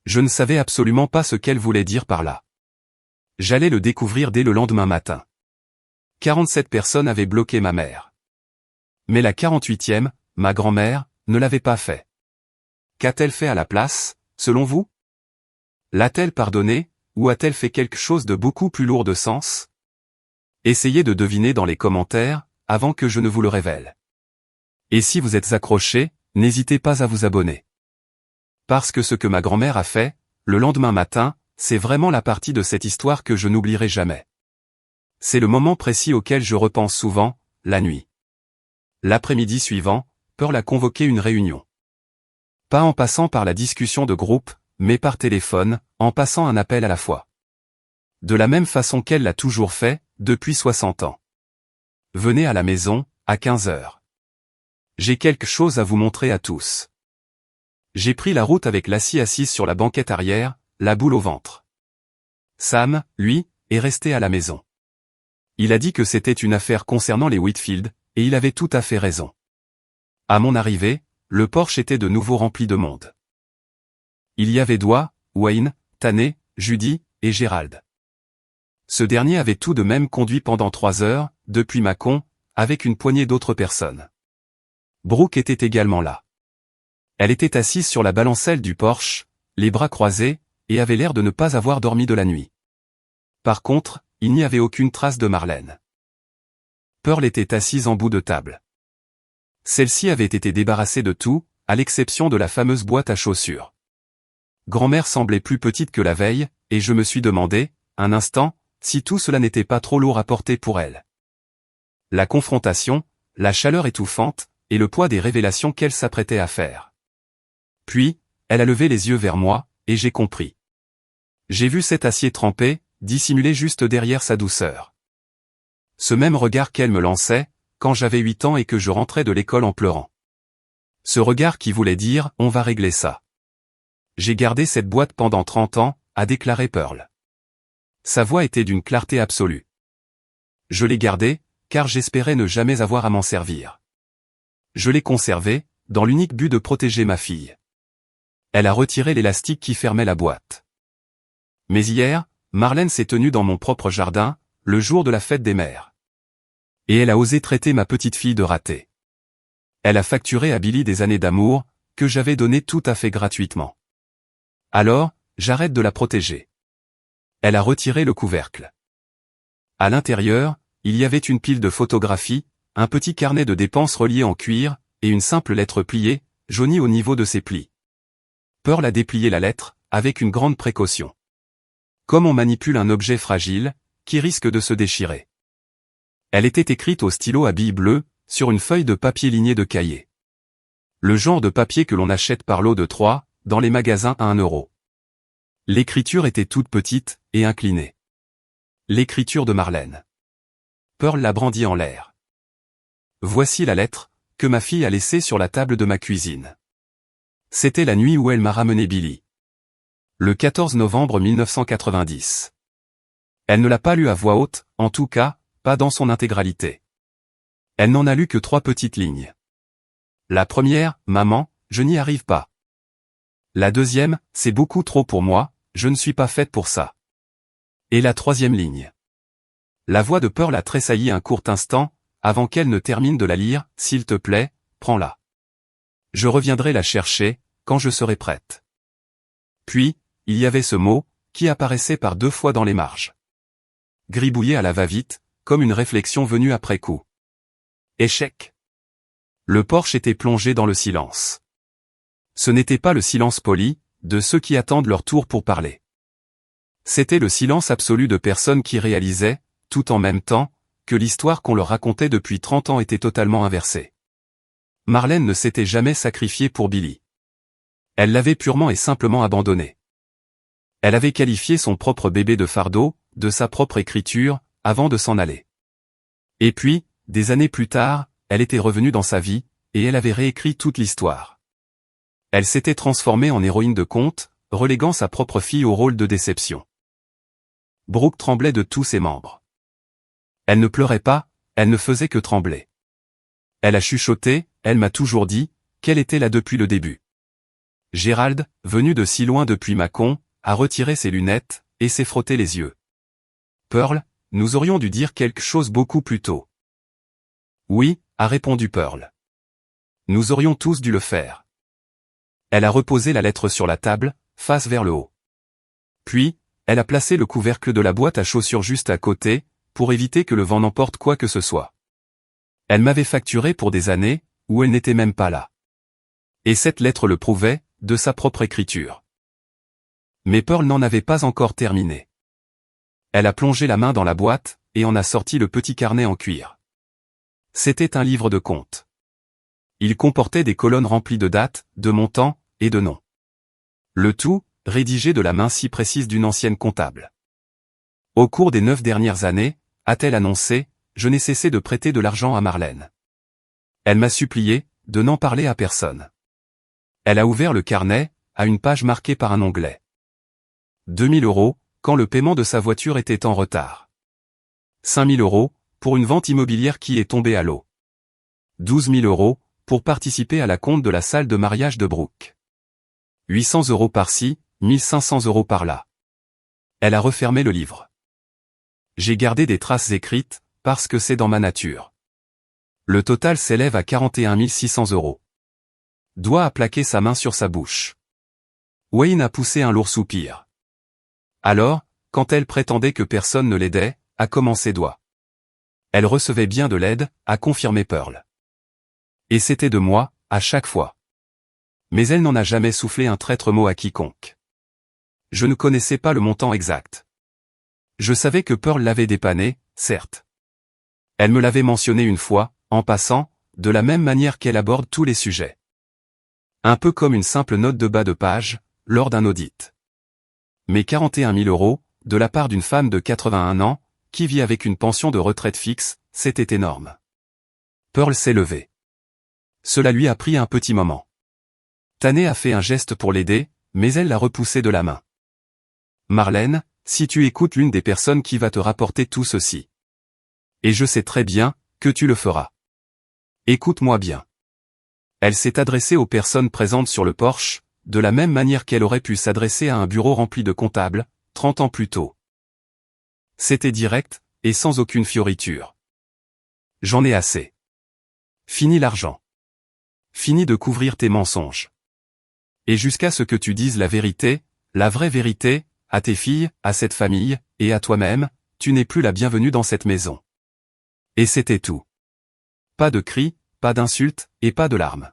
Je ne savais absolument pas ce qu'elle voulait dire par là. J'allais le découvrir dès le lendemain matin. 47 personnes avaient bloqué ma mère. Mais la 48e, ma grand-mère, ne l'avait pas fait. Qu'a-t-elle fait à la place, selon vous? L'a-t-elle pardonné, ou a-t-elle fait quelque chose de beaucoup plus lourd de sens? Essayez de deviner dans les commentaires, avant que je ne vous le révèle. Et si vous êtes accrochés, n'hésitez pas à vous abonner. Parce que ce que ma grand-mère a fait, le lendemain matin, c'est vraiment la partie de cette histoire que je n'oublierai jamais. C'est le moment précis auquel je repense souvent, la nuit. L'après-midi suivant, Pearl a convoqué une réunion. Pas en passant par la discussion de groupe, mais par téléphone, en passant un appel à la fois. de la même façon qu'elle l'a toujours fait, depuis 60 ans. Venez à la maison, à 15 heures. J'ai quelque chose à vous montrer à tous. J'ai pris la route avec Lassie assise sur la banquette arrière, la boule au ventre. Sam, lui, est resté à la maison. Il a dit que c'était une affaire concernant les Whitfield, et il avait tout à fait raison. À mon arrivée, le porche était de nouveau rempli de monde. Il y avait Doig, Wayne, Tanné, Judy, et Gérald. Ce dernier avait tout de même conduit pendant 3 heures, depuis Mâcon, avec une poignée d'autres personnes. Brooke était également là. Elle était assise sur la balancelle du porche, les bras croisés, et avait l'air de ne pas avoir dormi de la nuit. Par contre, il n'y avait aucune trace de Marlène. Pearl était assise en bout de table. Celle-ci avait été débarrassée de tout, à l'exception de la fameuse boîte à chaussures. Grand-mère semblait plus petite que la veille, et je me suis demandé, un instant, si tout cela n'était pas trop lourd à porter pour elle. La confrontation, la chaleur étouffante, et le poids des révélations qu'elle s'apprêtait à faire. Puis, elle a levé les yeux vers moi, et j'ai compris. J'ai vu cet acier trempé, dissimulé juste derrière sa douceur. Ce même regard qu'elle me lançait, quand j'avais 8 ans et que je rentrais de l'école en pleurant. Ce regard qui voulait dire « on va régler ça ». J'ai gardé cette boîte pendant 30 ans, a déclaré Pearl. Sa voix était d'une clarté absolue. Je l'ai gardée, car j'espérais ne jamais avoir à m'en servir. Je l'ai conservée, dans l'unique but de protéger ma fille. Elle a retiré l'élastique qui fermait la boîte. Mais hier, Marlène s'est tenue dans mon propre jardin, le jour de la fête des mères. Et elle a osé traiter ma petite fille de ratée. Elle a facturé à Billy des années d'amour, que j'avais données tout à fait gratuitement. Alors, j'arrête de la protéger. Elle a retiré le couvercle. À l'intérieur, il y avait une pile de photographies, un petit carnet de dépenses relié en cuir, et une simple lettre pliée, jaunie au niveau de ses plis. Pearl a déplié la lettre, avec une grande précaution. Comme on manipule un objet fragile, qui risque de se déchirer. Elle était écrite au stylo à billes bleues, sur une feuille de papier lignée de cahiers. Le genre de papier que l'on achète par lot de 3, dans les magasins à 1 euro. L'écriture était toute petite, et inclinée. L'écriture de Marlène. Pearl l'a brandie en l'air. Voici la lettre, que ma fille a laissée sur la table de ma cuisine. C'était la nuit où elle m'a ramené Billy. Le 14 novembre 1990. Elle ne l'a pas lu à voix haute, en tout cas, pas dans son intégralité. Elle n'en a lu que 3 petites lignes. La première, maman, je n'y arrive pas. La deuxième, c'est beaucoup trop pour moi, je ne suis pas faite pour ça. Et la troisième ligne. La voix de Pearl a tressailli un court instant, avant qu'elle ne termine de la lire, s'il te plaît, prends-la. Je reviendrai la chercher, quand je serai prête. Puis, il y avait ce mot, qui apparaissait par 2 fois dans les marges. Gribouillé à la va-vite, comme une réflexion venue après coup. Échec. Le porche était plongé dans le silence. Ce n'était pas le silence poli, de ceux qui attendent leur tour pour parler. C'était le silence absolu de personnes qui réalisaient, tout en même temps, que l'histoire qu'on leur racontait depuis 30 ans était totalement inversée. Marlène ne s'était jamais sacrifiée pour Billy. Elle l'avait purement et simplement abandonné. Elle avait qualifié son propre bébé de fardeau, de sa propre écriture, avant de s'en aller. Et puis, des années plus tard, elle était revenue dans sa vie, et elle avait réécrit toute l'histoire. Elle s'était transformée en héroïne de conte, reléguant sa propre fille au rôle de déception. Brooke tremblait de tous ses membres. Elle ne pleurait pas, elle ne faisait que trembler. Elle a chuchoté, elle m'a toujours dit, qu'elle était là depuis le début. Gérald, venu de si loin depuis Mâcon, a retiré ses lunettes, et s'est frotté les yeux. Pearl, nous aurions dû dire quelque chose beaucoup plus tôt. Oui, a répondu Pearl. Nous aurions tous dû le faire. Elle a reposé la lettre sur la table, face vers le haut. Puis, elle a placé le couvercle de la boîte à chaussures juste à côté, pour éviter que le vent n'emporte quoi que ce soit. Elle m'avait facturé pour des années, où elle n'était même pas là. Et cette lettre le prouvait, de sa propre écriture. Mais Pearl n'en avait pas encore terminé. Elle a plongé la main dans la boîte, et en a sorti le petit carnet en cuir. C'était un livre de comptes. Il comportait des colonnes remplies de dates, de montants, et de noms. Le tout, rédigé de la main si précise d'une ancienne comptable. Au cours des 9 dernières années, a-t-elle annoncé, je n'ai cessé de prêter de l'argent à Marlène. Elle m'a supplié de n'en parler à personne. Elle a ouvert le carnet, à une page marquée par un onglet. 2000 €, quand le paiement de sa voiture était en retard. 5000 €, pour une vente immobilière qui est tombée à l'eau. 12 000 €, pour participer à la compte de la salle de mariage de Brooke. 800 € par-ci, 1500 € par-là. Elle a refermé le livre. J'ai gardé des traces écrites, parce que c'est dans ma nature. Le total s'élève à 41 600 €. Doigt a plaqué sa main sur sa bouche. Wayne a poussé un lourd soupir. Alors, quand elle prétendait que personne ne l'aidait, a commencé Doigt. Elle recevait bien de l'aide, a confirmé Pearl. Et c'était de moi, à chaque fois. Mais elle n'en a jamais soufflé un traître mot à quiconque. Je ne connaissais pas le montant exact. Je savais que Pearl l'avait dépanné, certes. Elle me l'avait mentionné une fois, en passant, de la même manière qu'elle aborde tous les sujets. Un peu comme une simple note de bas de page, lors d'un audit. Mais 41 000 €, de la part d'une femme de 81 ans, qui vit avec une pension de retraite fixe, c'était énorme. Pearl s'est levée. Cela lui a pris un petit moment. Tanné a fait un geste pour l'aider, mais elle l'a repoussé de la main. Marlène, si tu écoutes l'une des personnes qui va te rapporter tout ceci. Et je sais très bien, que tu le feras. Écoute-moi bien. Elle s'est adressée aux personnes présentes sur le porche, de la même manière qu'elle aurait pu s'adresser à un bureau rempli de comptables, 30 ans plus tôt. C'était direct, et sans aucune fioriture. J'en ai assez. Fini l'argent. Fini de couvrir tes mensonges. Et jusqu'à ce que tu dises la vérité, la vraie vérité, à tes filles, à cette famille, et à toi-même, tu n'es plus la bienvenue dans cette maison. Et c'était tout. Pas de cris, pas d'insultes, et pas de larmes.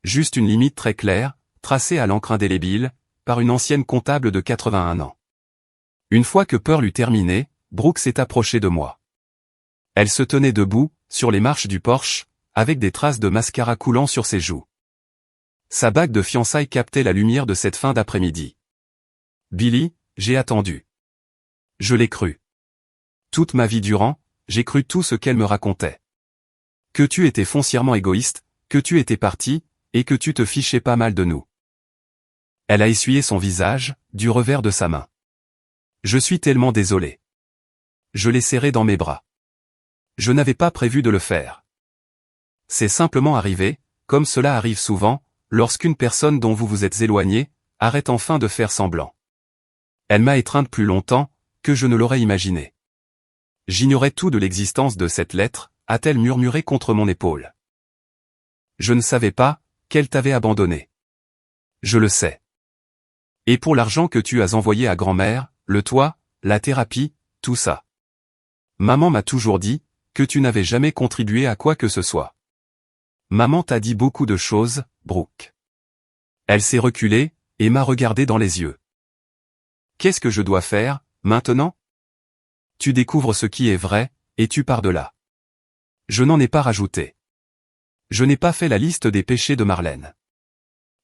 Juste une limite très claire, tracée à l'encre indélébile, par une ancienne comptable de 81 ans. Une fois que Pearl eut terminé, Brooke s'est approchée de moi. Elle se tenait debout, sur les marches du porche, avec des traces de mascara coulant sur ses joues. Sa bague de fiançailles captait la lumière de cette fin d'après-midi. Billy, j'ai attendu. Je l'ai cru. Toute ma vie durant, j'ai cru tout ce qu'elle me racontait. Que tu étais foncièrement égoïste, que tu étais parti, et que tu te fichais pas mal de nous. Elle a essuyé son visage, du revers de sa main. Je suis tellement désolé. Je l'ai serré dans mes bras. Je n'avais pas prévu de le faire. C'est simplement arrivé, comme cela arrive souvent, lorsqu'une personne dont vous vous êtes éloigné, arrête enfin de faire semblant. Elle m'a étreinte plus longtemps, que je ne l'aurais imaginé. J'ignorais tout de l'existence de cette lettre, a-t-elle murmuré contre mon épaule. Je ne savais pas, qu'elle t'avait abandonné. Je le sais. Et pour l'argent que tu as envoyé à grand-mère, le toit, la thérapie, tout ça. Maman m'a toujours dit, que tu n'avais jamais contribué à quoi que ce soit. Maman t'a dit beaucoup de choses, Brooke. Elle s'est reculée, et m'a regardé dans les yeux. Qu'est-ce que je dois faire, maintenant? Tu découvres ce qui est vrai, et tu pars de là. Je n'en ai pas rajouté. Je n'ai pas fait la liste des péchés de Marlène.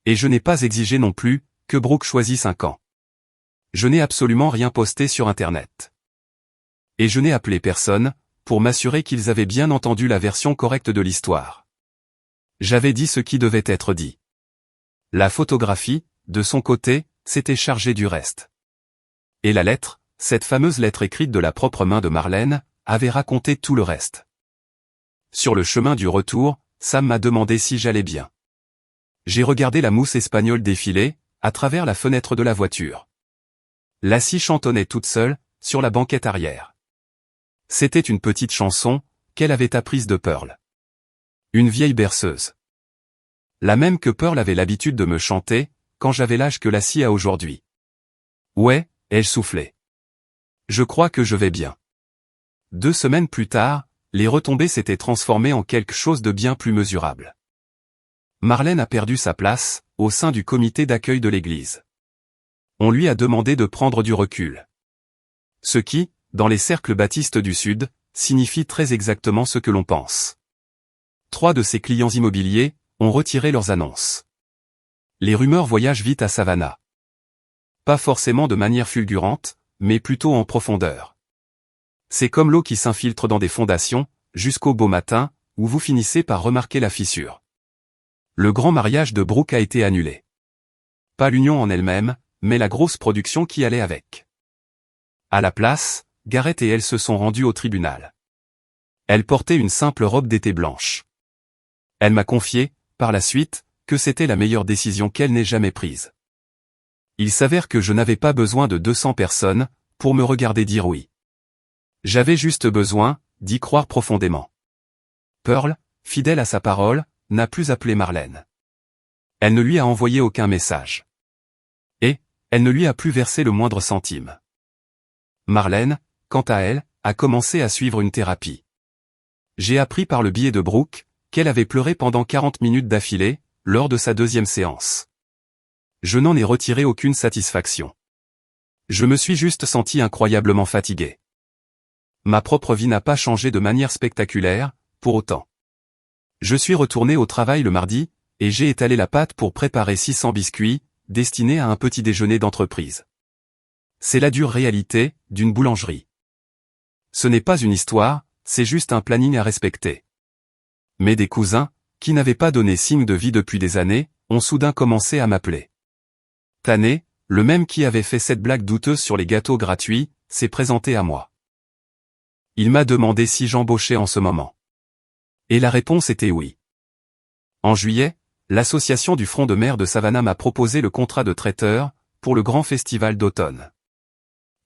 Et je n'ai pas exigé non plus, que Brooke choisisse un camp. Je n'ai absolument rien posté sur Internet. Et je n'ai appelé personne, pour m'assurer qu'ils avaient bien entendu la version correcte de l'histoire. J'avais dit ce qui devait être dit. La photographie, de son côté, s'était chargée du reste. Et la lettre, cette fameuse lettre écrite de la propre main de Marlène, avait raconté tout le reste. Sur le chemin du retour, Sam m'a demandé si j'allais bien. J'ai regardé la mousse espagnole défiler, à travers la fenêtre de la voiture. Lassie chantonnait toute seule, sur la banquette arrière. C'était une petite chanson, qu'elle avait apprise de Pearl. Une vieille berceuse. La même que Pearl avait l'habitude de me chanter, quand j'avais l'âge que Lassie a aujourd'hui. Ouais, elle soufflait. Je crois que je vais bien. 2 semaines plus tard, les retombées s'étaient transformées en quelque chose de bien plus mesurable. Marlène a perdu sa place, au sein du comité d'accueil de l'église. On lui a demandé de prendre du recul. Ce qui, dans les cercles baptistes du Sud, signifie très exactement ce que l'on pense. 3 de ses clients immobiliers ont retiré leurs annonces. Les rumeurs voyagent vite à Savannah. Pas forcément de manière fulgurante, mais plutôt en profondeur. C'est comme l'eau qui s'infiltre dans des fondations, jusqu'au beau matin, où vous finissez par remarquer la fissure. Le grand mariage de Brooke a été annulé. Pas l'union en elle-même, mais la grosse production qui allait avec. À la place, Gareth et elle se sont rendus au tribunal. Elle portait une simple robe d'été blanche. Elle m'a confié, par la suite, que c'était la meilleure décision qu'elle n'ait jamais prise. Il s'avère que je n'avais pas besoin de 200 personnes, pour me regarder dire oui. J'avais juste besoin, d'y croire profondément. Pearl, fidèle à sa parole, n'a plus appelé Marlène. Elle ne lui a envoyé aucun message. Et, elle ne lui a plus versé le moindre centime. Marlène, quant à elle, a commencé à suivre une thérapie. J'ai appris par le biais de Brooke, qu'elle avait pleuré pendant 40 minutes d'affilée, lors de sa 2e séance. Je n'en ai retiré aucune satisfaction. Je me suis juste senti incroyablement fatigué. Ma propre vie n'a pas changé de manière spectaculaire, pour autant. Je suis retourné au travail le mardi, et j'ai étalé la pâte pour préparer 600 biscuits, destinés à un petit déjeuner d'entreprise. C'est la dure réalité, d'une boulangerie. Ce n'est pas une histoire, c'est juste un planning à respecter. Mais des cousins, qui n'avaient pas donné signe de vie depuis des années, ont soudain commencé à m'appeler. Tanné, le même qui avait fait cette blague douteuse sur les gâteaux gratuits, s'est présenté à moi. Il m'a demandé si j'embauchais en ce moment. Et la réponse était oui. En juillet, l'association du Front de mer de Savannah m'a proposé le contrat de traiteur, pour le grand festival d'automne.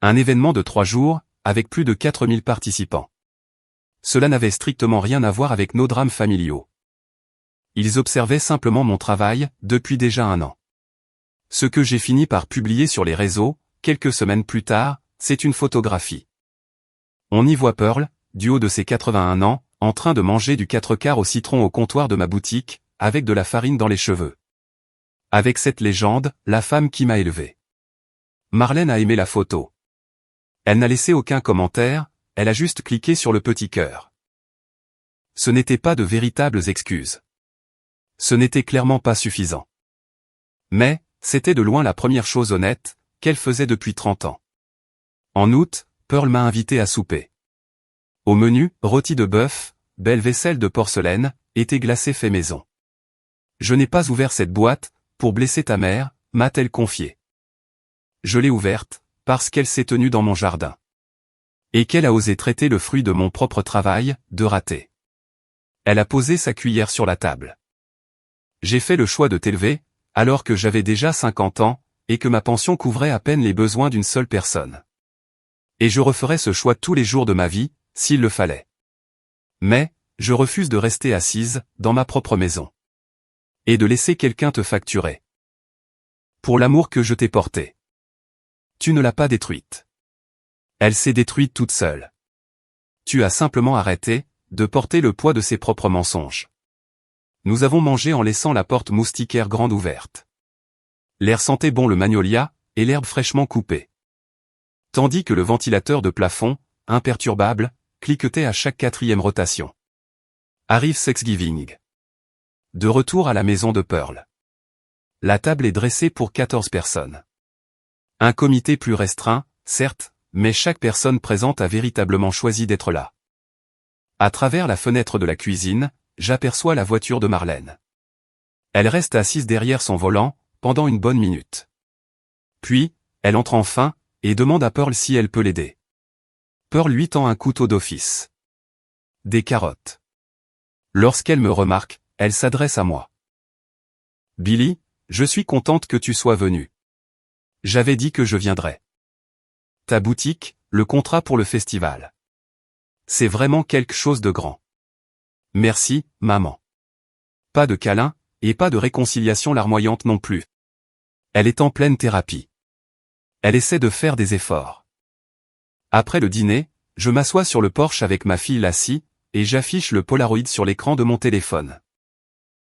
Un événement de 3 jours, avec plus de 4000 participants. Cela n'avait strictement rien à voir avec nos drames familiaux. Ils observaient simplement mon travail, depuis déjà 1 an. Ce que j'ai fini par publier sur les réseaux, quelques semaines plus tard, c'est une photographie. On y voit Pearl, du haut de ses 81 ans, en train de manger du 4/4 au citron au comptoir de ma boutique, avec de la farine dans les cheveux. Avec cette légende, la femme qui m'a élevé. Marlène a aimé la photo. Elle n'a laissé aucun commentaire, elle a juste cliqué sur le petit cœur. Ce n'était pas de véritables excuses. Ce n'était clairement pas suffisant. Mais, c'était de loin la première chose honnête, qu'elle faisait depuis 30 ans. En août, Pearl m'a invité à souper. Au menu, rôti de bœuf, belle vaisselle de porcelaine, été glacé fait maison. Je n'ai pas ouvert cette boîte, pour blesser ta mère, m'a-t-elle confié. Je l'ai ouverte, parce qu'elle s'est tenue dans mon jardin. Et qu'elle a osé traiter le fruit de mon propre travail, de raté. Elle a posé sa cuillère sur la table. J'ai fait le choix de t'élever, alors que j'avais déjà 50 ans, et que ma pension couvrait à peine les besoins d'une seule personne. Et je referai ce choix tous les jours de ma vie, s'il le fallait. Mais, je refuse de rester assise, dans ma propre maison. Et de laisser quelqu'un te facturer. Pour l'amour que je t'ai porté. Tu ne l'as pas détruite. Elle s'est détruite toute seule. Tu as simplement arrêté, de porter le poids de ses propres mensonges. Nous avons mangé en laissant la porte moustiquaire grande ouverte. L'air sentait bon le magnolia, et l'herbe fraîchement coupée. Tandis que le ventilateur de plafond, imperturbable, cliquetait à chaque 4e rotation. Arrive Thanksgiving. De retour à la maison de Pearl. La table est dressée pour 14 personnes. Un comité plus restreint, certes, mais chaque personne présente a véritablement choisi d'être là. À travers la fenêtre de la cuisine, j'aperçois la voiture de Marlène. Elle reste assise derrière son volant, pendant une bonne minute. Puis, elle entre enfin, et demande à Pearl si elle peut l'aider. Pearl lui tend un couteau d'office. Des carottes. Lorsqu'elle me remarque, elle s'adresse à moi. Billy, je suis contente que tu sois venu. J'avais dit que je viendrais. Ta boutique, le contrat pour le festival. C'est vraiment quelque chose de grand. Merci, maman. Pas de câlin, et pas de réconciliation larmoyante non plus. Elle est en pleine thérapie. Elle essaie de faire des efforts. Après le dîner, je m'assois sur le porche avec ma fille Lassie, et j'affiche le Polaroid sur l'écran de mon téléphone.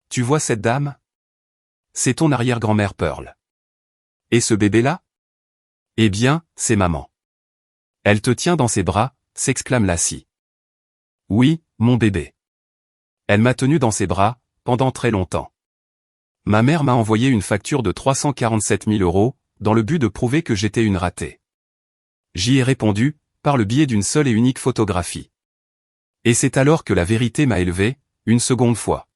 Tu vois cette dame? C'est ton arrière-grand-mère Pearl. Et ce bébé-là? Eh bien, c'est maman. Elle te tient dans ses bras, s'exclame Lassie. Oui, mon bébé. Elle m'a tenu dans ses bras, pendant très longtemps. Ma mère m'a envoyé une facture de 347 000 €, dans le but de prouver que j'étais une ratée. J'y ai répondu, par le biais d'une seule et unique photographie. Et c'est alors que la vérité m'a élevé, une seconde fois.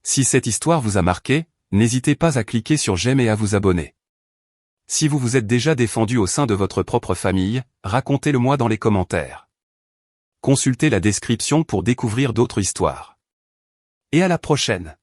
Si cette histoire vous a marqué, n'hésitez pas à cliquer sur j'aime et à vous abonner. Si vous vous êtes déjà défendu au sein de votre propre famille, racontez-le moi dans les commentaires. Consultez la description pour découvrir d'autres histoires. Et à la prochaine.